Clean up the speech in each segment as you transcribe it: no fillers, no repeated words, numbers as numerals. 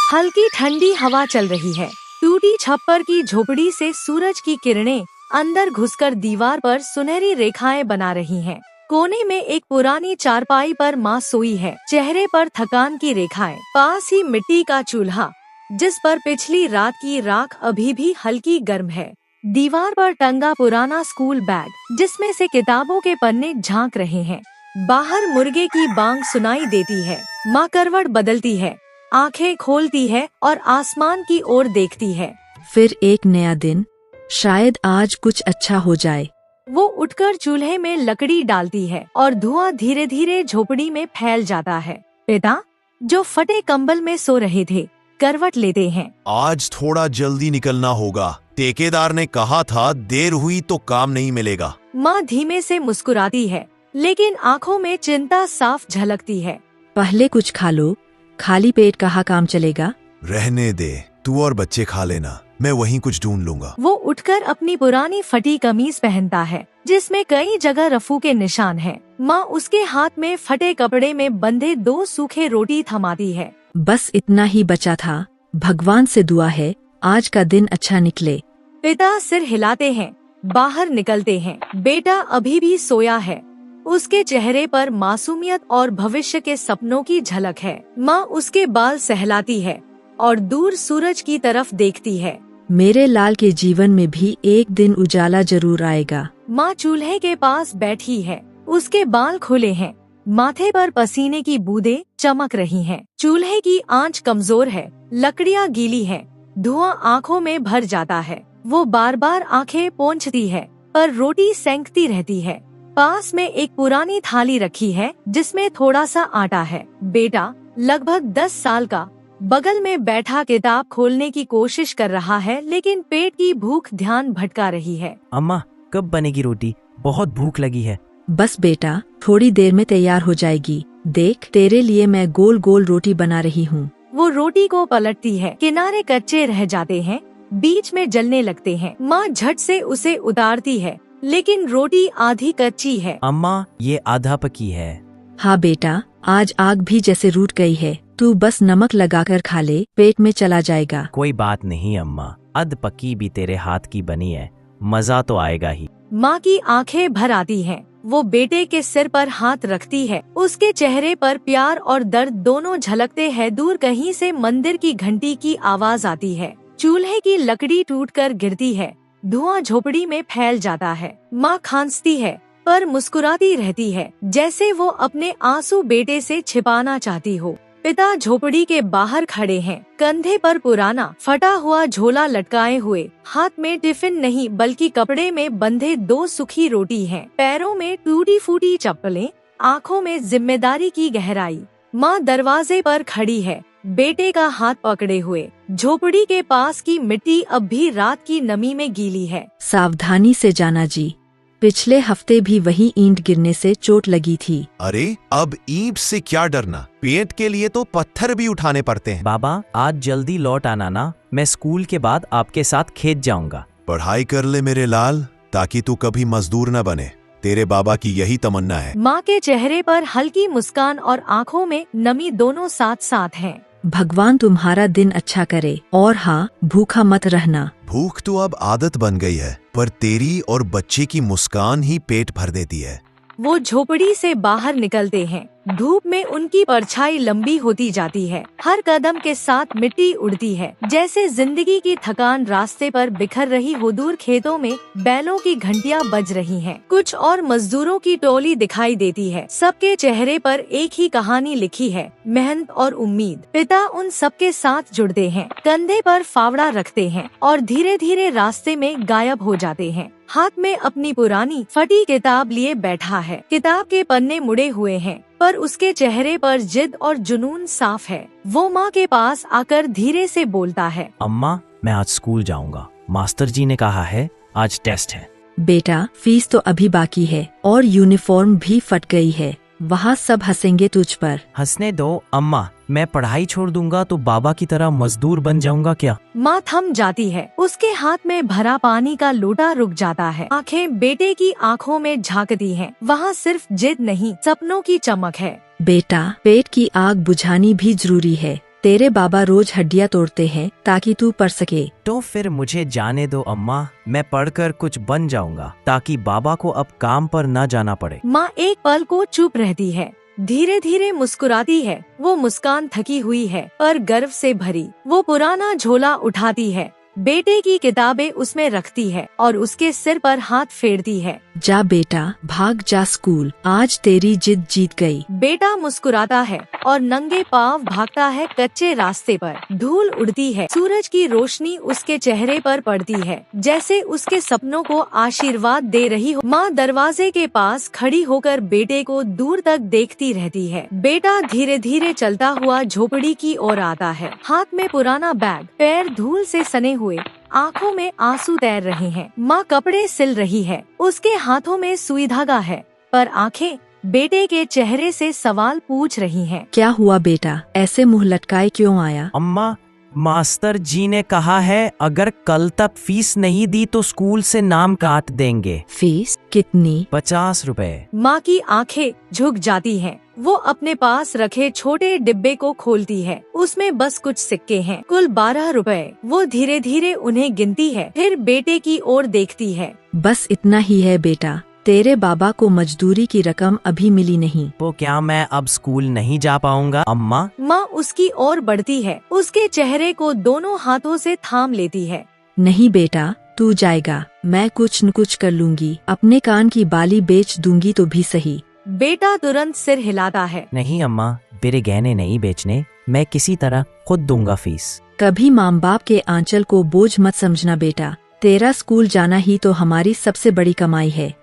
हल्की ठंडी हवा चल रही है। टूटी छप्पर की झोपड़ी से सूरज की किरणें अंदर घुसकर दीवार पर सुनहरी रेखाएं बना रही हैं। कोने में एक पुरानी चारपाई पर माँ सोई है, चेहरे पर थकान की रेखाएं। पास ही मिट्टी का चूल्हा, जिस पर पिछली रात की राख अभी भी हल्की गर्म है। दीवार पर टंगा पुराना स्कूल बैग, जिसमें से किताबों के पन्ने झांक रहे हैं। बाहर मुर्गे की बांग सुनाई देती है। माँ करवट बदलती है, आंखें खोलती है और आसमान की ओर देखती है। फिर एक नया दिन, शायद आज कुछ अच्छा हो जाए। वो उठकर चूल्हे में लकड़ी डालती है और धुआं धीरे धीरे झोपड़ी में फैल जाता है। पिता, जो फटे कंबल में सो रहे थे, करवट लेते हैं। आज थोड़ा जल्दी निकलना होगा। ठेकेदार ने कहा था देर हुई तो काम नहीं मिलेगा। माँ धीमे से मुस्कुराती है, लेकिन आँखों में चिंता साफ झलकती है। पहले कुछ खा लो, खाली पेट कहाँ काम चलेगा। रहने दे, तू और बच्चे खा लेना, मैं वहीं कुछ ढूंढ लूंगा। वो उठकर अपनी पुरानी फटी कमीज पहनता है, जिसमें कई जगह रफू के निशान हैं। माँ उसके हाथ में फटे कपड़े में बंधे 2 सूखे रोटी थमाती है। बस इतना ही बचा था, भगवान से दुआ है आज का दिन अच्छा निकले। पिता सिर हिलाते हैं, बाहर निकलते हैं। बेटा अभी भी सोया है, उसके चेहरे पर मासूमियत और भविष्य के सपनों की झलक है। माँ उसके बाल सहलाती है और दूर सूरज की तरफ देखती है। मेरे लाल के जीवन में भी एक दिन उजाला जरूर आएगा। माँ चूल्हे के पास बैठी है, उसके बाल खुले हैं, माथे पर पसीने की बूंदें चमक रही हैं। चूल्हे की आंच कमजोर है, लकड़ियाँ गीली हैं, धुआं आँखों में भर जाता है। वो बार बार आँखें पोंछती है, पर रोटी सेंकती रहती है। पास में एक पुरानी थाली रखी है, जिसमें थोड़ा सा आटा है। बेटा, लगभग 10 साल का, बगल में बैठा किताब खोलने की कोशिश कर रहा है, लेकिन पेट की भूख ध्यान भटका रही है। अम्मा, कब बनेगी रोटी? बहुत भूख लगी है। बस बेटा, थोड़ी देर में तैयार हो जाएगी। देख, तेरे लिए मैं गोल गोल रोटी बना रही हूँ। वो रोटी को पलटती है, किनारे कच्चे रह जाते हैं, बीच में जलने लगते हैं। माँ झट से उसे उतारती है, लेकिन रोटी आधी कच्ची है। अम्मा, ये आधा पकी है। हाँ बेटा, आज आग भी जैसे रूठ गई है, तू बस नमक लगाकर खा ले, पेट में चला जाएगा। कोई बात नहीं अम्मा, अध पकी भी तेरे हाथ की बनी है, मजा तो आएगा ही। माँ की आंखें भर आती हैं। वो बेटे के सिर पर हाथ रखती है, उसके चेहरे पर प्यार और दर्द दोनों झलकते हैं। दूर कहीं से मंदिर की घंटी की आवाज आती है। चूल्हे की लकड़ी टूटकर गिरती है, धुआं झोपड़ी में फैल जाता है। माँ खांसती है, पर मुस्कुराती रहती है, जैसे वो अपने आंसू बेटे से छिपाना चाहती हो। पिता झोपड़ी के बाहर खड़े हैं, कंधे पर पुराना फटा हुआ झोला लटकाए हुए, हाथ में टिफिन नहीं बल्कि कपड़े में बंधे 2 सूखी रोटी हैं। पैरों में टूटी फूटी चप्पलें, आँखों में जिम्मेदारी की गहराई। माँ दरवाजे पर खड़ी है, बेटे का हाथ पकड़े हुए। झोपड़ी के पास की मिट्टी अब भी रात की नमी में गीली है। सावधानी से जाना जी, पिछले हफ्ते भी वही ईंट गिरने से चोट लगी थी। अरे अब ईंट से क्या डरना, पेट के लिए तो पत्थर भी उठाने पड़ते हैं। बाबा, आज जल्दी लौट आना ना, मैं स्कूल के बाद आपके साथ खेत जाऊंगा। पढ़ाई कर ले मेरे लाल, ताकि तू कभी मजदूर न बने। तेरे बाबा की यही तमन्ना है। माँ के चेहरे पर हल्की मुस्कान और आँखों में नमी दोनों साथ साथ हैं। भगवान तुम्हारा दिन अच्छा करे, और हाँ, भूखा मत रहना। भूख तो अब आदत बन गई है, पर तेरी और बच्चे की मुस्कान ही पेट भर देती है। वो झोपड़ी से बाहर निकलते हैं। धूप में उनकी परछाई लंबी होती जाती है, हर कदम के साथ मिट्टी उड़ती है, जैसे जिंदगी की थकान रास्ते पर बिखर रही हो। दूर खेतों में बैलों की घंटियां बज रही हैं। कुछ और मजदूरों की टोली दिखाई देती है, सबके चेहरे पर एक ही कहानी लिखी है, मेहनत और उम्मीद। पिता उन सबके साथ जुड़ते हैं, कंधे पर फावड़ा रखते हैं और धीरे धीरे रास्ते में गायब हो जाते हैं। हाथ में अपनी पुरानी फटी किताब लिए बैठा है, किताब के पन्ने मुड़े हुए हैं, पर उसके चेहरे पर जिद और जुनून साफ है। वो माँ के पास आकर धीरे से बोलता है, अम्मा, मैं आज स्कूल जाऊंगा, मास्टर जी ने कहा है आज टेस्ट है। बेटा, फीस तो अभी बाकी है और यूनिफॉर्म भी फट गई है, वहाँ सब हंसेंगे तुझ पर। हंसने दो अम्मा, मैं पढ़ाई छोड़ दूंगा तो बाबा की तरह मजदूर बन जाऊंगा क्या? माँ थम जाती है, उसके हाथ में भरा पानी का लोटा रुक जाता है। आंखें बेटे की आंखों में झांकती हैं। वहाँ सिर्फ जिद नहीं, सपनों की चमक है। बेटा, पेट की आग बुझानी भी जरूरी है, तेरे बाबा रोज हड्डियाँ तोड़ते हैं ताकि तू पढ़ सके। तो फिर मुझे जाने दो अम्मा, मैं पढ़कर कुछ बन जाऊंगा ताकि बाबा को अब काम पर न जाना पड़े। माँ एक पल को चुप रहती है, धीरे धीरे मुस्कुराती है। वो मुस्कान थकी हुई है पर गर्व से भरी। वो पुराना झोला उठाती है, बेटे की किताबें उसमें रखती है और उसके सिर पर हाथ फेरती है। जा बेटा, भाग जा स्कूल, आज तेरी जिद जीत गई। बेटा मुस्कुराता है और नंगे पांव भागता है कच्चे रास्ते पर। धूल उड़ती है, सूरज की रोशनी उसके चेहरे पर पड़ती है, जैसे उसके सपनों को आशीर्वाद दे रही हो। माँ दरवाजे के पास खड़ी होकर बेटे को दूर तक देखती रहती है। बेटा धीरे धीरे चलता हुआ झोपड़ी की ओर आता है, हाथ में पुराना बैग, पैर धूल से सने हुए, आँखों में आंसू तैर रहे हैं। माँ कपड़े सिल रही है, उसके हाथों में सुई धागा है, पर आंखें बेटे के चेहरे से सवाल पूछ रही हैं। क्या हुआ बेटा, ऐसे मुंह लटकाए क्यों आया? अम्मा, मास्टर जी ने कहा है अगर कल तक फीस नहीं दी तो स्कूल से नाम काट देंगे। फीस कितनी? 50 रुपए। माँ की आंखें झुक जाती हैं। वो अपने पास रखे छोटे डिब्बे को खोलती है, उसमें बस कुछ सिक्के हैं, कुल 12 रुपए। वो धीरे धीरे उन्हें गिनती है, फिर बेटे की ओर देखती है। बस इतना ही है बेटा, तेरे बाबा को मजदूरी की रकम अभी मिली नहीं। तो क्या मैं अब स्कूल नहीं जा पाऊंगा अम्मा? माँ उसकी ओर बढ़ती है, उसके चेहरे को दोनों हाथों से थाम लेती है। नहीं बेटा, तू जाएगा, मैं कुछ न कुछ कर लूंगी, अपने कान की बाली बेच दूंगी तो भी सही। बेटा तुरंत सिर हिलाता है। नहीं अम्मा, मेरे गहने नहीं बेचने, मैं किसी तरह खुद दूंगा फीस। कभी माँ बाप के आंचल को बोझ मत समझना बेटा, तेरा स्कूल जाना ही तो हमारी सबसे बड़ी कमाई है।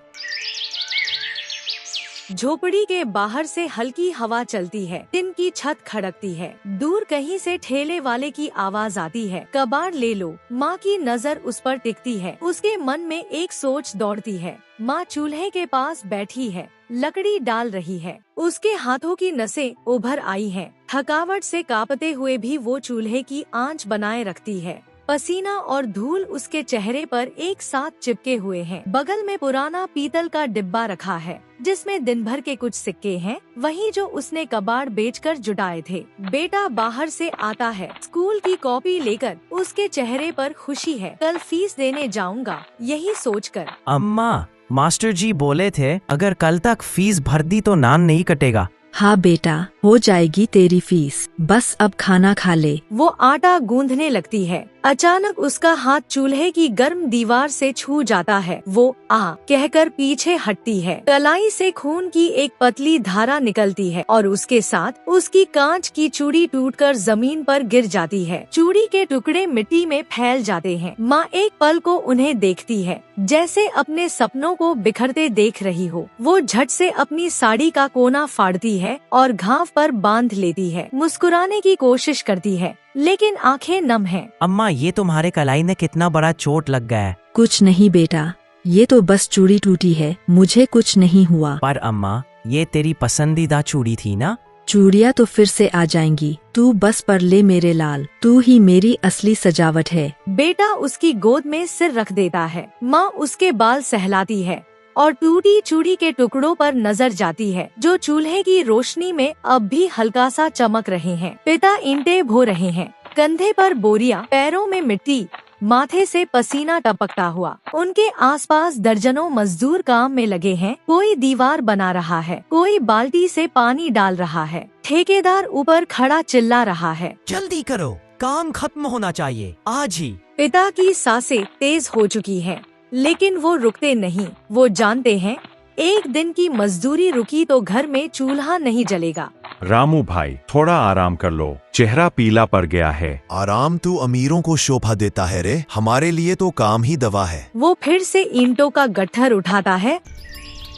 झोपड़ी के बाहर से हल्की हवा चलती है, टिन की छत खड़कती है, दूर कहीं से ठेले वाले की आवाज आती है, कबाड़ ले लो। माँ की नजर उस पर टिकती है, उसके मन में एक सोच दौड़ती है। माँ चूल्हे के पास बैठी है, लकड़ी डाल रही है, उसके हाथों की नसें उभर आई हैं। थकावट से कांपते हुए भी वो चूल्हे की आंच बनाए रखती है। पसीना और धूल उसके चेहरे पर एक साथ चिपके हुए हैं। बगल में पुराना पीतल का डिब्बा रखा है, जिसमें दिन भर के कुछ सिक्के हैं, वही जो उसने कबाड़ बेचकर जुटाए थे। बेटा बाहर से आता है, स्कूल की कॉपी लेकर। उसके चेहरे पर खुशी है, कल फीस देने जाऊंगा, यही सोचकर। अम्मा, मास्टर जी बोले थे अगर कल तक फीस भर दी तो नान नहीं कटेगा। हाँ बेटा, हो जाएगी तेरी फीस, बस अब खाना खा ले। वो आटा गूंथने लगती है, अचानक उसका हाथ चूल्हे की गर्म दीवार से छू जाता है। वो आ कहकर पीछे हटती है, कलाई से खून की एक पतली धारा निकलती है और उसके साथ उसकी कांच की चूड़ी टूटकर जमीन पर गिर जाती है। चूड़ी के टुकड़े मिट्टी में फैल जाते हैं। माँ एक पल को उन्हें देखती है, जैसे अपने सपनों को बिखरते देख रही हो। वो झट से अपनी साड़ी का कोना फाड़ती है और घाव पर बांध लेती है, मुस्कुराने की कोशिश करती है, लेकिन आंखें नम हैं। अम्मा, ये तुम्हारे कलाई में कितना बड़ा चोट लग गया है। कुछ नहीं बेटा, ये तो बस चूड़ी टूटी है, मुझे कुछ नहीं हुआ। पर अम्मा, ये तेरी पसंदीदा चूड़ी थी ना? चूड़ियाँ तो फिर से आ जाएंगी, तू बस पर ले मेरे लाल, तू ही मेरी असली सजावट है। बेटा उसकी गोद में सिर रख देता है। माँ उसके बाल सहलाती है और टूटी चूड़ी के टुकड़ों पर नजर जाती है, जो चूल्हे की रोशनी में अब भी हल्का सा चमक रहे हैं। पिता ईंटें भो रहे हैं, कंधे पर बोरियां, पैरों में मिट्टी, माथे से पसीना टपकता हुआ। उनके आसपास दर्जनों मजदूर काम में लगे हैं, कोई दीवार बना रहा है, कोई बाल्टी से पानी डाल रहा है, ठेकेदार ऊपर खड़ा चिल्ला रहा है, जल्दी करो, काम खत्म होना चाहिए आज ही। पिता की सांसें तेज हो चुकी हैं, लेकिन वो रुकते नहीं। वो जानते हैं एक दिन की मजदूरी रुकी तो घर में चूल्हा नहीं जलेगा। रामू भाई, थोड़ा आराम कर लो, चेहरा पीला पड़ गया है। आराम तो अमीरों को शोभा देता है रे, हमारे लिए तो काम ही दवा है। वो फिर से ईंटों का गट्ठर उठाता है।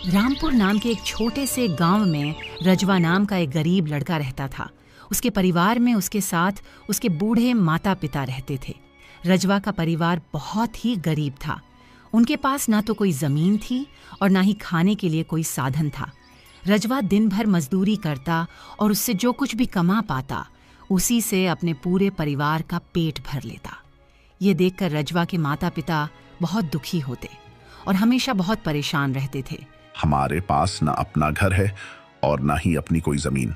रामपुर नाम के एक छोटे से गांव में रजवा नाम का एक गरीब लड़का रहता था। उसके परिवार में उसके साथ उसके बूढ़े माता पिता रहते थे। रजवा का परिवार बहुत ही गरीब था। उनके पास ना तो कोई जमीन थी और ना ही खाने के लिए कोई साधन था। रजवा दिन भर मजदूरी करता और उससे जो कुछ भी कमा पाता उसी से अपने पूरे परिवार का पेट भर लेता। ये देखकर रजवा के माता पिता बहुत दुखी होते और हमेशा बहुत परेशान रहते थे। हमारे पास न अपना घर है और न ही अपनी कोई जमीन,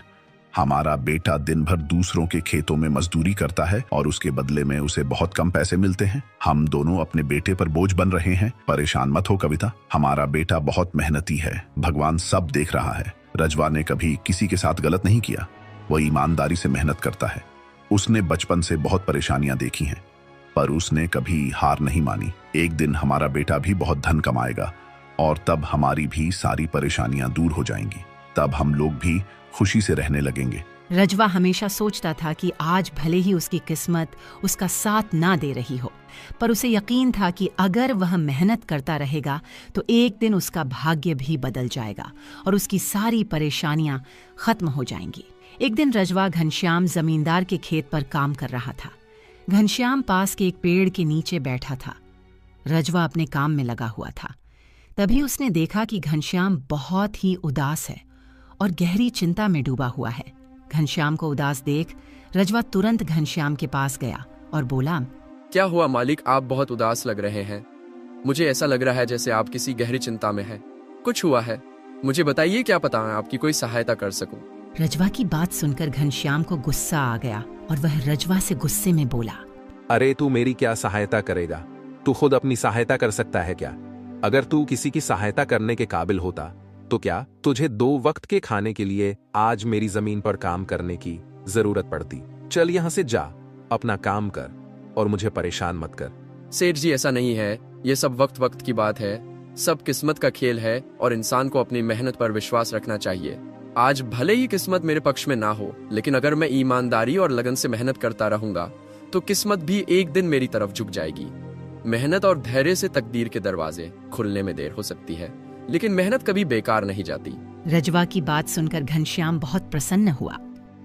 हमारा बेटा दिन भर दूसरों के खेतों में मजदूरी करता है और उसके बदले में उसे बहुत कम पैसे मिलते हैं। हम दोनों अपने बेटे पर बोझ बन रहे हैं। परेशान मत हो कविता, हमारा बेटा बहुत मेहनती है, भगवान सब देख रहा है। रजवा ने कभी किसी के साथ गलत नहीं किया, वह ईमानदारी से मेहनत करता है। उसने बचपन से बहुत परेशानियां देखी हैं, पर उसने कभी हार नहीं मानी। एक दिन हमारा बेटा भी बहुत धन कमाएगा और तब हमारी भी सारी परेशानियां दूर हो जाएंगी। तब हम लोग भी खुशी से रहने लगेंगे। रजवा हमेशा सोचता था कि आज भले ही उसकी किस्मत उसका साथ ना दे रही हो, पर उसे यकीन था कि अगर वह मेहनत करता रहेगा तो एक दिन उसका भाग्य भी बदल जाएगा और उसकी सारी परेशानियां खत्म हो जाएंगी। एक दिन रजवा घनश्याम जमींदार के खेत पर काम कर रहा था। घनश्याम पास के एक पेड़ के नीचे बैठा था। रजवा अपने काम में लगा हुआ था। तभी उसने देखा कि घनश्याम बहुत ही उदास है और गहरी चिंता में डूबा हुआ है। घनश्याम को उदास देख रजवा तुरंत घनश्याम के पास गया और बोला, क्या हुआ मालिक, आप बहुत उदास लग रहे हैं। मुझे ऐसा लग रहा है जैसे आप किसी गहरी चिंता में हैं। कुछ हुआ है? मुझे बताइए, क्या पता मैं आपकी कोई सहायता कर सकूं। रजवा की बात सुनकर घनश्याम को गुस्सा आ गया और वह रजवा से गुस्से में बोला, अरे तू मेरी क्या सहायता करेगा? तू खुद अपनी सहायता कर सकता है क्या? अगर तू किसी की सहायता करने के काबिल होता तो क्या तुझे 2 वक्त के खाने के लिए आज मेरी जमीन पर काम करने की जरूरत पड़ती? चल यहाँ से जा, अपना काम कर और मुझे परेशान मत कर। सेठ जी, ऐसा नहीं है, ये सब वक्त वक्त की बात है। सब किस्मत का खेल है और इंसान को अपनी मेहनत पर विश्वास रखना चाहिए। आज भले ही किस्मत मेरे पक्ष में ना हो, लेकिन अगर मैं ईमानदारी और लगन से मेहनत करता रहूंगा तो किस्मत भी एक दिन मेरी तरफ झुक जाएगी। मेहनत और धैर्य से तकदीर के दरवाजे खुलने में देर हो सकती है, लेकिन मेहनत कभी बेकार नहीं जाती। रजवा की बात सुनकर घनश्याम बहुत प्रसन्न हुआ।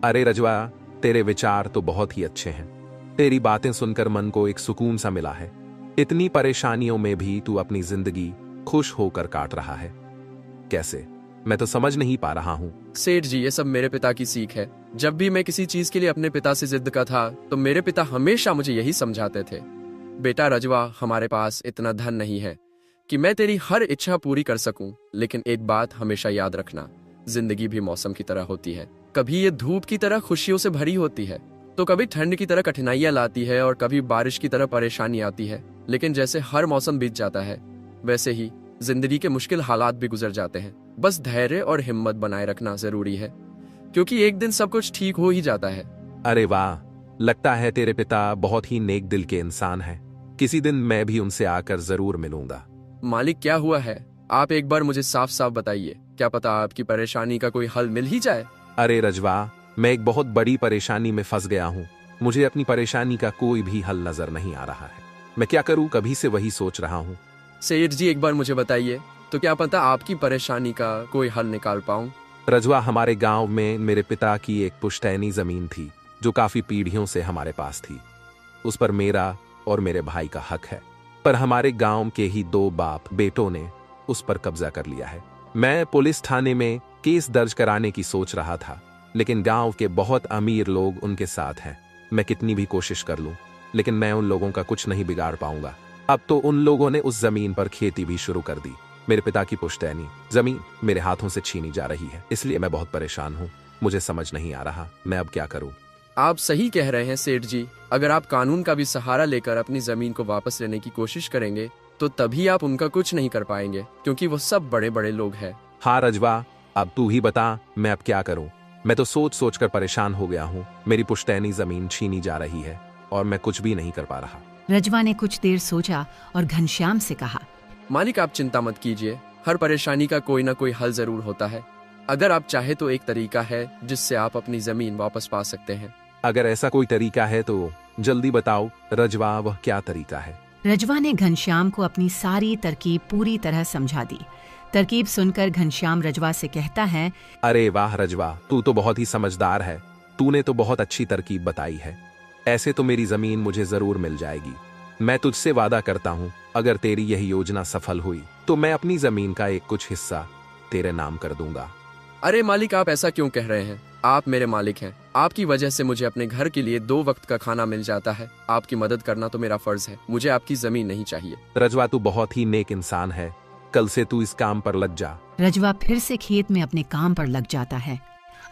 अरे रजवा, तेरे विचार तो बहुत ही अच्छे हैं। तेरी बातें सुनकर मन को एक सुकून सा मिला है। इतनी परेशानियों में भी तू अपनी जिंदगी खुश होकर काट रहा है। कैसे? मैं तो समझ नहीं पा रहा हूँ। सेठ जी, ये सब मेरे पिता की सीख है। जब भी मैं किसी चीज के लिए अपने पिता से जिद का था तो मेरे पिता हमेशा मुझे यही समझाते थे, बेटा रजवा, हमारे पास इतना धन नहीं है कि मैं तेरी हर इच्छा पूरी कर सकूं, लेकिन एक बात हमेशा याद रखना, जिंदगी भी मौसम की तरह होती है। कभी ये धूप की तरह खुशियों से भरी होती है तो कभी ठंड की तरह कठिनाइयां लाती है और कभी बारिश की तरह परेशानी आती है। लेकिन जैसे हर मौसम बीत जाता है वैसे ही जिंदगी के मुश्किल हालात भी गुजर जाते हैं। बस धैर्य और हिम्मत बनाए रखना जरूरी है, क्योंकि एक दिन सब कुछ ठीक हो ही जाता है। अरे वाह, लगता है तेरे पिता बहुत ही नेक दिल के इंसान हैं। किसी दिन मैं भी उनसे आकर जरूर मिलूंगा। मालिक, क्या हुआ है? आप एक बार मुझे साफ साफ बताइए, क्या पता आपकी परेशानी का कोई हल मिल ही जाए। अरे रजवा, मैं एक बहुत बड़ी परेशानी में फंस गया हूँ। मुझे अपनी परेशानी का कोई भी हल नजर नहीं आ रहा है। मैं क्या करूँ, कभी से वही सोच रहा हूँ। सेठ जी, एक बार मुझे बताइए तो क्या पता आपकी परेशानी का कोई हल निकाल पाऊं। रजवा, हमारे गांव में मेरे पिता की एक पुश्तैनी जमीन थी जो काफी पीढ़ियों से हमारे पास थी। उस पर मेरा और मेरे भाई का हक है, पर हमारे गांव के ही 2 बाप बेटों ने उस पर कब्जा कर लिया है। मैं पुलिस थाने में केस दर्ज कराने की सोच रहा था, लेकिन गांव के बहुत अमीर लोग उनके साथ हैं। मैं कितनी भी कोशिश कर लूं, लेकिन मैं उन लोगों का कुछ नहीं बिगाड़ पाऊंगा। अब तो उन लोगों ने उस जमीन पर खेती भी शुरू कर दी। मेरे पिता की पुश्तैनी जमीन मेरे हाथों से छीनी जा रही है, इसलिए मैं बहुत परेशान हूँ। मुझे समझ नहीं आ रहा मैं अब क्या करूँ। आप सही कह रहे हैं सेठ जी। अगर आप कानून का भी सहारा लेकर अपनी जमीन को वापस लेने की कोशिश करेंगे तो तभी आप उनका कुछ नहीं कर पाएंगे, क्योंकि वो सब बड़े बड़े लोग हैं। हाँ रजवा, अब तू ही बता मैं अब क्या करूँ। मैं तो सोच सोच कर परेशान हो गया हूँ। मेरी पुश्तैनी जमीन छीनी जा रही है और मैं कुछ भी नहीं कर पा रहा। रजवा ने कुछ देर सोचा और घनश्याम से कहा, मालिक, आप चिंता मत कीजिए, हर परेशानी का कोई ना कोई हल जरूर होता है। अगर आप चाहे तो एक तरीका है जिससे आप अपनी जमीन वापस पा सकते हैं। अगर ऐसा कोई तरीका है तो जल्दी बताओ रजवा, वह क्या तरीका है? रजवा ने घनश्याम को अपनी सारी तरकीब पूरी तरह समझा दी। तरकीब सुनकर घनश्याम रजवा से कहता है, अरे वाह रजवा, तू तो बहुत ही समझदार है। तूने तो बहुत अच्छी तरकीब बताई है। ऐसे तो मेरी जमीन मुझे जरूर मिल जाएगी। मैं तुझसे वादा करता हूँ, अगर तेरी यह योजना सफल हुई तो मैं अपनी जमीन का एक कुछ हिस्सा तेरे नाम कर दूंगा। अरे मालिक, आप ऐसा क्यों कह रहे हैं? आप मेरे मालिक हैं। आपकी वजह से मुझे अपने घर के लिए 2 वक्त का खाना मिल जाता है। आपकी मदद करना तो मेरा फर्ज है। मुझे आपकी जमीन नहीं चाहिए। रजवा, तू बहुत ही नेक इंसान है। कल से तू इस काम पर लग जा। रजवा फिर से खेत में अपने काम पर लग जाता है।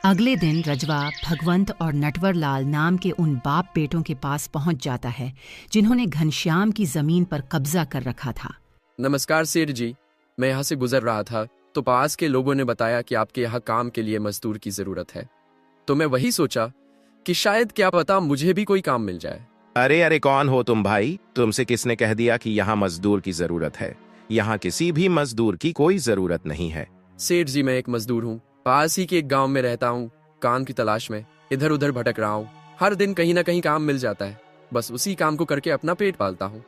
अगले दिन रजवा भगवंत और नटवरलाल नाम के उन बाप बेटों के पास पहुंच जाता है जिन्होंने घनश्याम की जमीन पर कब्जा कर रखा था। नमस्कार सेठ जी, मैं यहाँ से गुजर रहा था तो पास के लोगों ने बताया कि आपके यहाँ काम के लिए मजदूर की जरूरत है, तो मैं वही सोचा कि शायद क्या पता मुझे भी कोई काम मिल जाए। अरे कौन हो तुम भाई? तुमसे किसने कह दिया कि यहाँ मजदूर की जरूरत है? यहाँ किसी भी मजदूर की कोई जरूरत नहीं है। सेठ जी, मैं एक मजदूर हूँ, पास ही के एक गांव में रहता हूँ, काम की तलाश में इधर उधर भटक रहा हूँ। हर दिन कहीं ना कहीं काम मिल जाता है, बस उसी काम को करके अपना पेट पालता हूँ।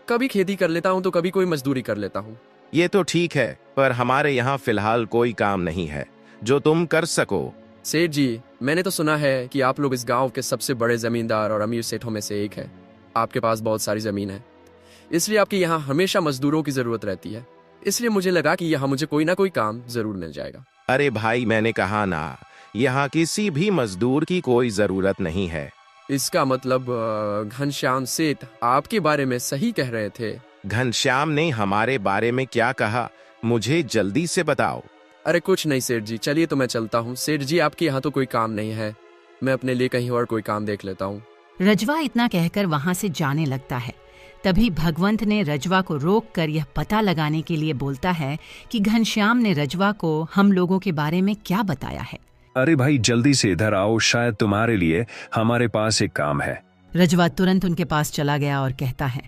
कभी खेती कर लेता हूँ तो कभी कोई मजदूरी कर लेता हूँ। ये तो ठीक है, पर हमारे यहाँ फिलहाल कोई काम नहीं है जो तुम कर सको। सेठ जी, मैंने तो सुना है कि आप लोग इस गांव के सबसे बड़े जमींदार और अमीर सेठों में से एक है। आपके पास बहुत सारी जमीन है, इसलिए आपके यहाँ हमेशा मजदूरों की जरूरत रहती है। इसलिए मुझे लगा कि यहाँ मुझे कोई ना कोई काम जरूर मिल जाएगा। अरे भाई, मैंने कहा ना, यहाँ किसी भी मजदूर की कोई जरूरत नहीं है। इसका मतलब घनश्याम सेठ आपके बारे में सही कह रहे थे। घनश्याम ने हमारे बारे में क्या कहा, मुझे जल्दी से बताओ। अरे कुछ नहीं सेठ जी, चलिए तो मैं चलता हूँ। सेठ जी, आपके यहाँ तो कोई काम नहीं है, मैं अपने लिए कहीं और कोई काम देख लेता हूँ। रजवा इतना कहकर वहां से जाने लगता है। तभी भगवंत ने रजवा को रोककर यह पता लगाने के लिए बोलता है कि घनश्याम ने रजवा को हम लोगों के बारे में क्या बताया है। अरे भाई, जल्दी से इधर आओ, शायद तुम्हारे लिए हमारे पास एक काम है। रजवा तुरंत उनके पास चला गया और कहता है,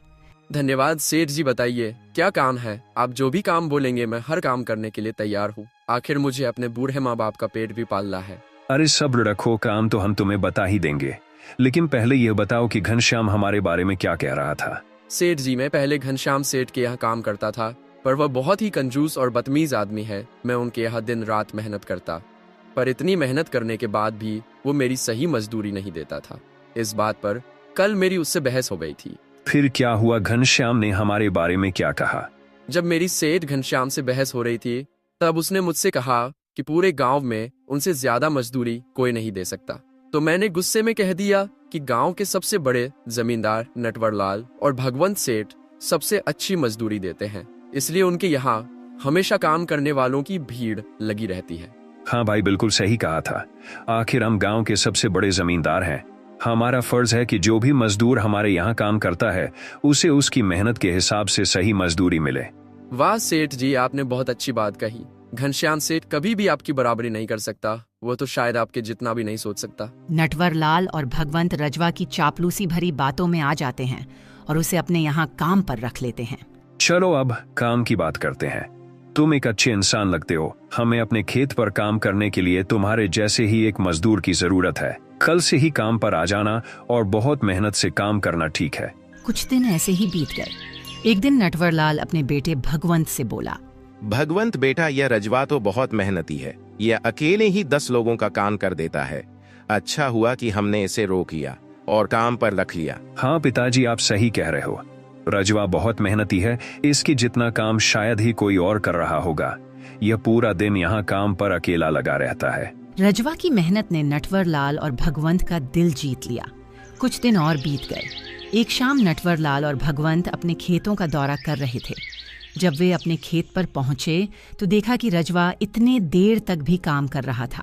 धन्यवाद सेठ जी, बताइए क्या काम है? आप जो भी काम बोलेंगे मैं हर काम करने के लिए तैयार हूँ। आखिर मुझे अपने बूढ़े माँ बाप का पेट भी पालना है। अरे सब्र रखो, काम तो हम तुम्हें बता ही देंगे, लेकिन पहले यह बताओ कि घनश्याम हमारे बारे में क्या कह रहा था। सेठ जी, मैं पहले घनश्याम सेठ के यहाँ काम करता था, पर वह बहुत ही कंजूस और बदतमीज आदमी है। मैं उनके यहाँ दिन रात मेहनत करता, पर इतनी मेहनत करने के बाद भी वो मेरी सही मजदूरी नहीं देता था। इस बात पर कल मेरी उससे बहस हो गई थी। फिर क्या हुआ? घनश्याम ने हमारे बारे में क्या कहा? जब मेरी सेठ घनश्याम से बहस हो रही थी, तब उसने मुझसे कहा कि पूरे गांव में उनसे ज्यादा मजदूरी कोई नहीं दे सकता। तो मैंने गुस्से में कह दिया कि गांव के सबसे बड़े जमींदार नटवरलाल और भगवंत सेठ सबसे अच्छी मजदूरी देते हैं, इसलिए उनके यहाँ हमेशा काम करने वालों की भीड़ लगी रहती है। हाँ भाई, बिल्कुल सही कहा था। आखिर हम गांव के सबसे बड़े जमींदार हैं। हमारा फर्ज है कि जो भी मजदूर हमारे यहाँ काम करता है उसे उसकी मेहनत के हिसाब से सही मजदूरी मिले। वाह सेठ जी, आपने बहुत अच्छी बात कही। घनश्याम सेठ कभी भी आपकी बराबरी नहीं कर सकता, वो तो शायद आपके जितना भी नहीं सोच सकता। नटवरलाल और भगवंत रजवा की चापलूसी भरी बातों में आ जाते हैं और उसे अपने यहाँ काम पर रख लेते हैं। चलो अब काम की बात करते हैं। तुम एक अच्छे इंसान लगते हो, हमें अपने खेत पर काम करने के लिए तुम्हारे जैसे ही एक मजदूर की जरूरत है। कल से ही काम पर आ जाना और बहुत मेहनत से काम करना, ठीक है? कुछ दिन ऐसे ही बीत गए। एक दिन नटवरलाल अपने बेटे भगवंत से बोला, भगवंत बेटा, यह रजवा तो बहुत मेहनती है, यह अकेले ही 10 लोगों का काम कर देता है। अच्छा हुआ कि हमने इसे रोक लिया और काम पर रख लिया। हाँ पिताजी, आप सही कह रहे हो। रजवा बहुत मेहनती है, इसकी जितना काम शायद ही कोई और कर रहा होगा। यह पूरा दिन यहाँ काम पर अकेला लगा रहता है। रजवा की मेहनत ने नटवरलाल और भगवंत का दिल जीत लिया। कुछ दिन और बीत गए। एक शाम नटवरलाल और भगवंत अपने खेतों का दौरा कर रहे थे। जब वे अपने खेत पर पहुंचे तो देखा कि रजवा इतने देर तक भी काम कर रहा था।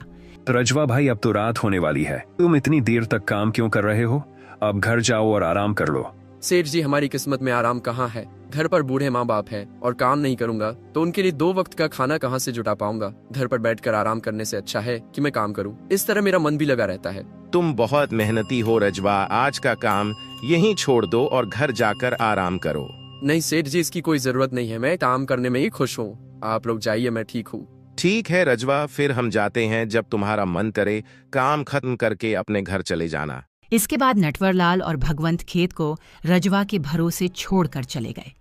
रजवा भाई, अब तो रात होने वाली है, तुम इतनी देर तक काम क्यों कर रहे हो? अब घर जाओ और आराम कर लो। सेठ जी, हमारी किस्मत में आराम कहाँ है? घर पर बूढ़े माँ बाप हैं और काम नहीं करूंगा तो उनके लिए 2 वक्त का खाना कहाँ से जुटा पाऊंगा? घर पर बैठकर आराम करने से अच्छा है कि मैं काम करूं। इस तरह मेरा मन भी लगा रहता है। तुम बहुत मेहनती हो रजवा, आज का काम यहीं छोड़ दो और घर जाकर आराम करो। नहीं सेठ जी, इसकी कोई जरूरत नहीं है, मैं काम करने में ही खुश हूँ। आप लोग जाइए, मैं ठीक हूँ। ठीक है रजवा, फिर हम जाते हैं। जब तुम्हारा मन करे काम खत्म करके अपने घर चले जाना। इसके बाद नटवरलाल और भगवंत खेत को रजवा के भरोसे छोड़कर चले गए।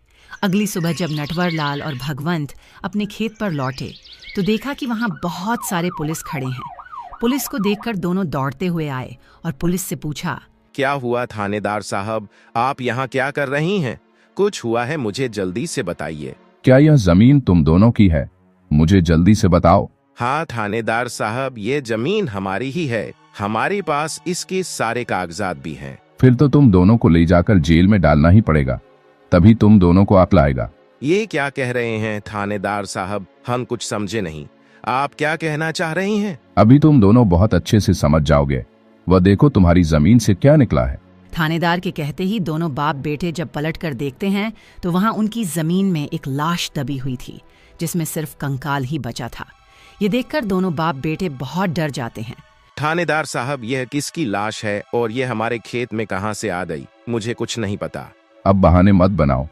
अगली सुबह जब नटवरलाल और भगवंत अपने खेत पर लौटे तो देखा कि वहां बहुत सारे पुलिस खड़े हैं। पुलिस को देखकर दोनों दौड़ते हुए आए और पुलिस से पूछा, क्या हुआ थानेदार साहब, आप यहाँ क्या कर रही हैं? कुछ हुआ है, मुझे जल्दी से बताइए। क्या यह जमीन तुम दोनों की है? मुझे जल्दी से बताओ। हाँ थानेदार साहब, ये जमीन हमारी ही है, हमारे पास इसके सारे कागजात भी हैं। फिर तो तुम दोनों को ले जाकर जेल में डालना ही पड़ेगा, तभी तुम दोनों को अक्ल आएगा। ये क्या कह रहे हैं थानेदार साहब, हम कुछ समझे नहीं। आप क्या कहना चाह रही हैं? अभी तुम दोनों बहुत अच्छे से समझ जाओगे। वह देखो तुम्हारी जमीन से क्या निकला है। थानेदार के कहते ही दोनों बाप बेटे जब पलट कर देखते हैं तो वहां उनकी जमीन में एक लाश दबी हुई थी, जिसमें सिर्फ कंकाल ही बचा था। ये देखकर दोनों बाप बेटे बहुत डर जाते हैं। थानेदार साहब, यह किसकी लाश है और यह हमारे खेत में कहां से आ गई? मुझे कुछ नहीं पता। अब बहाने मत बनाओ।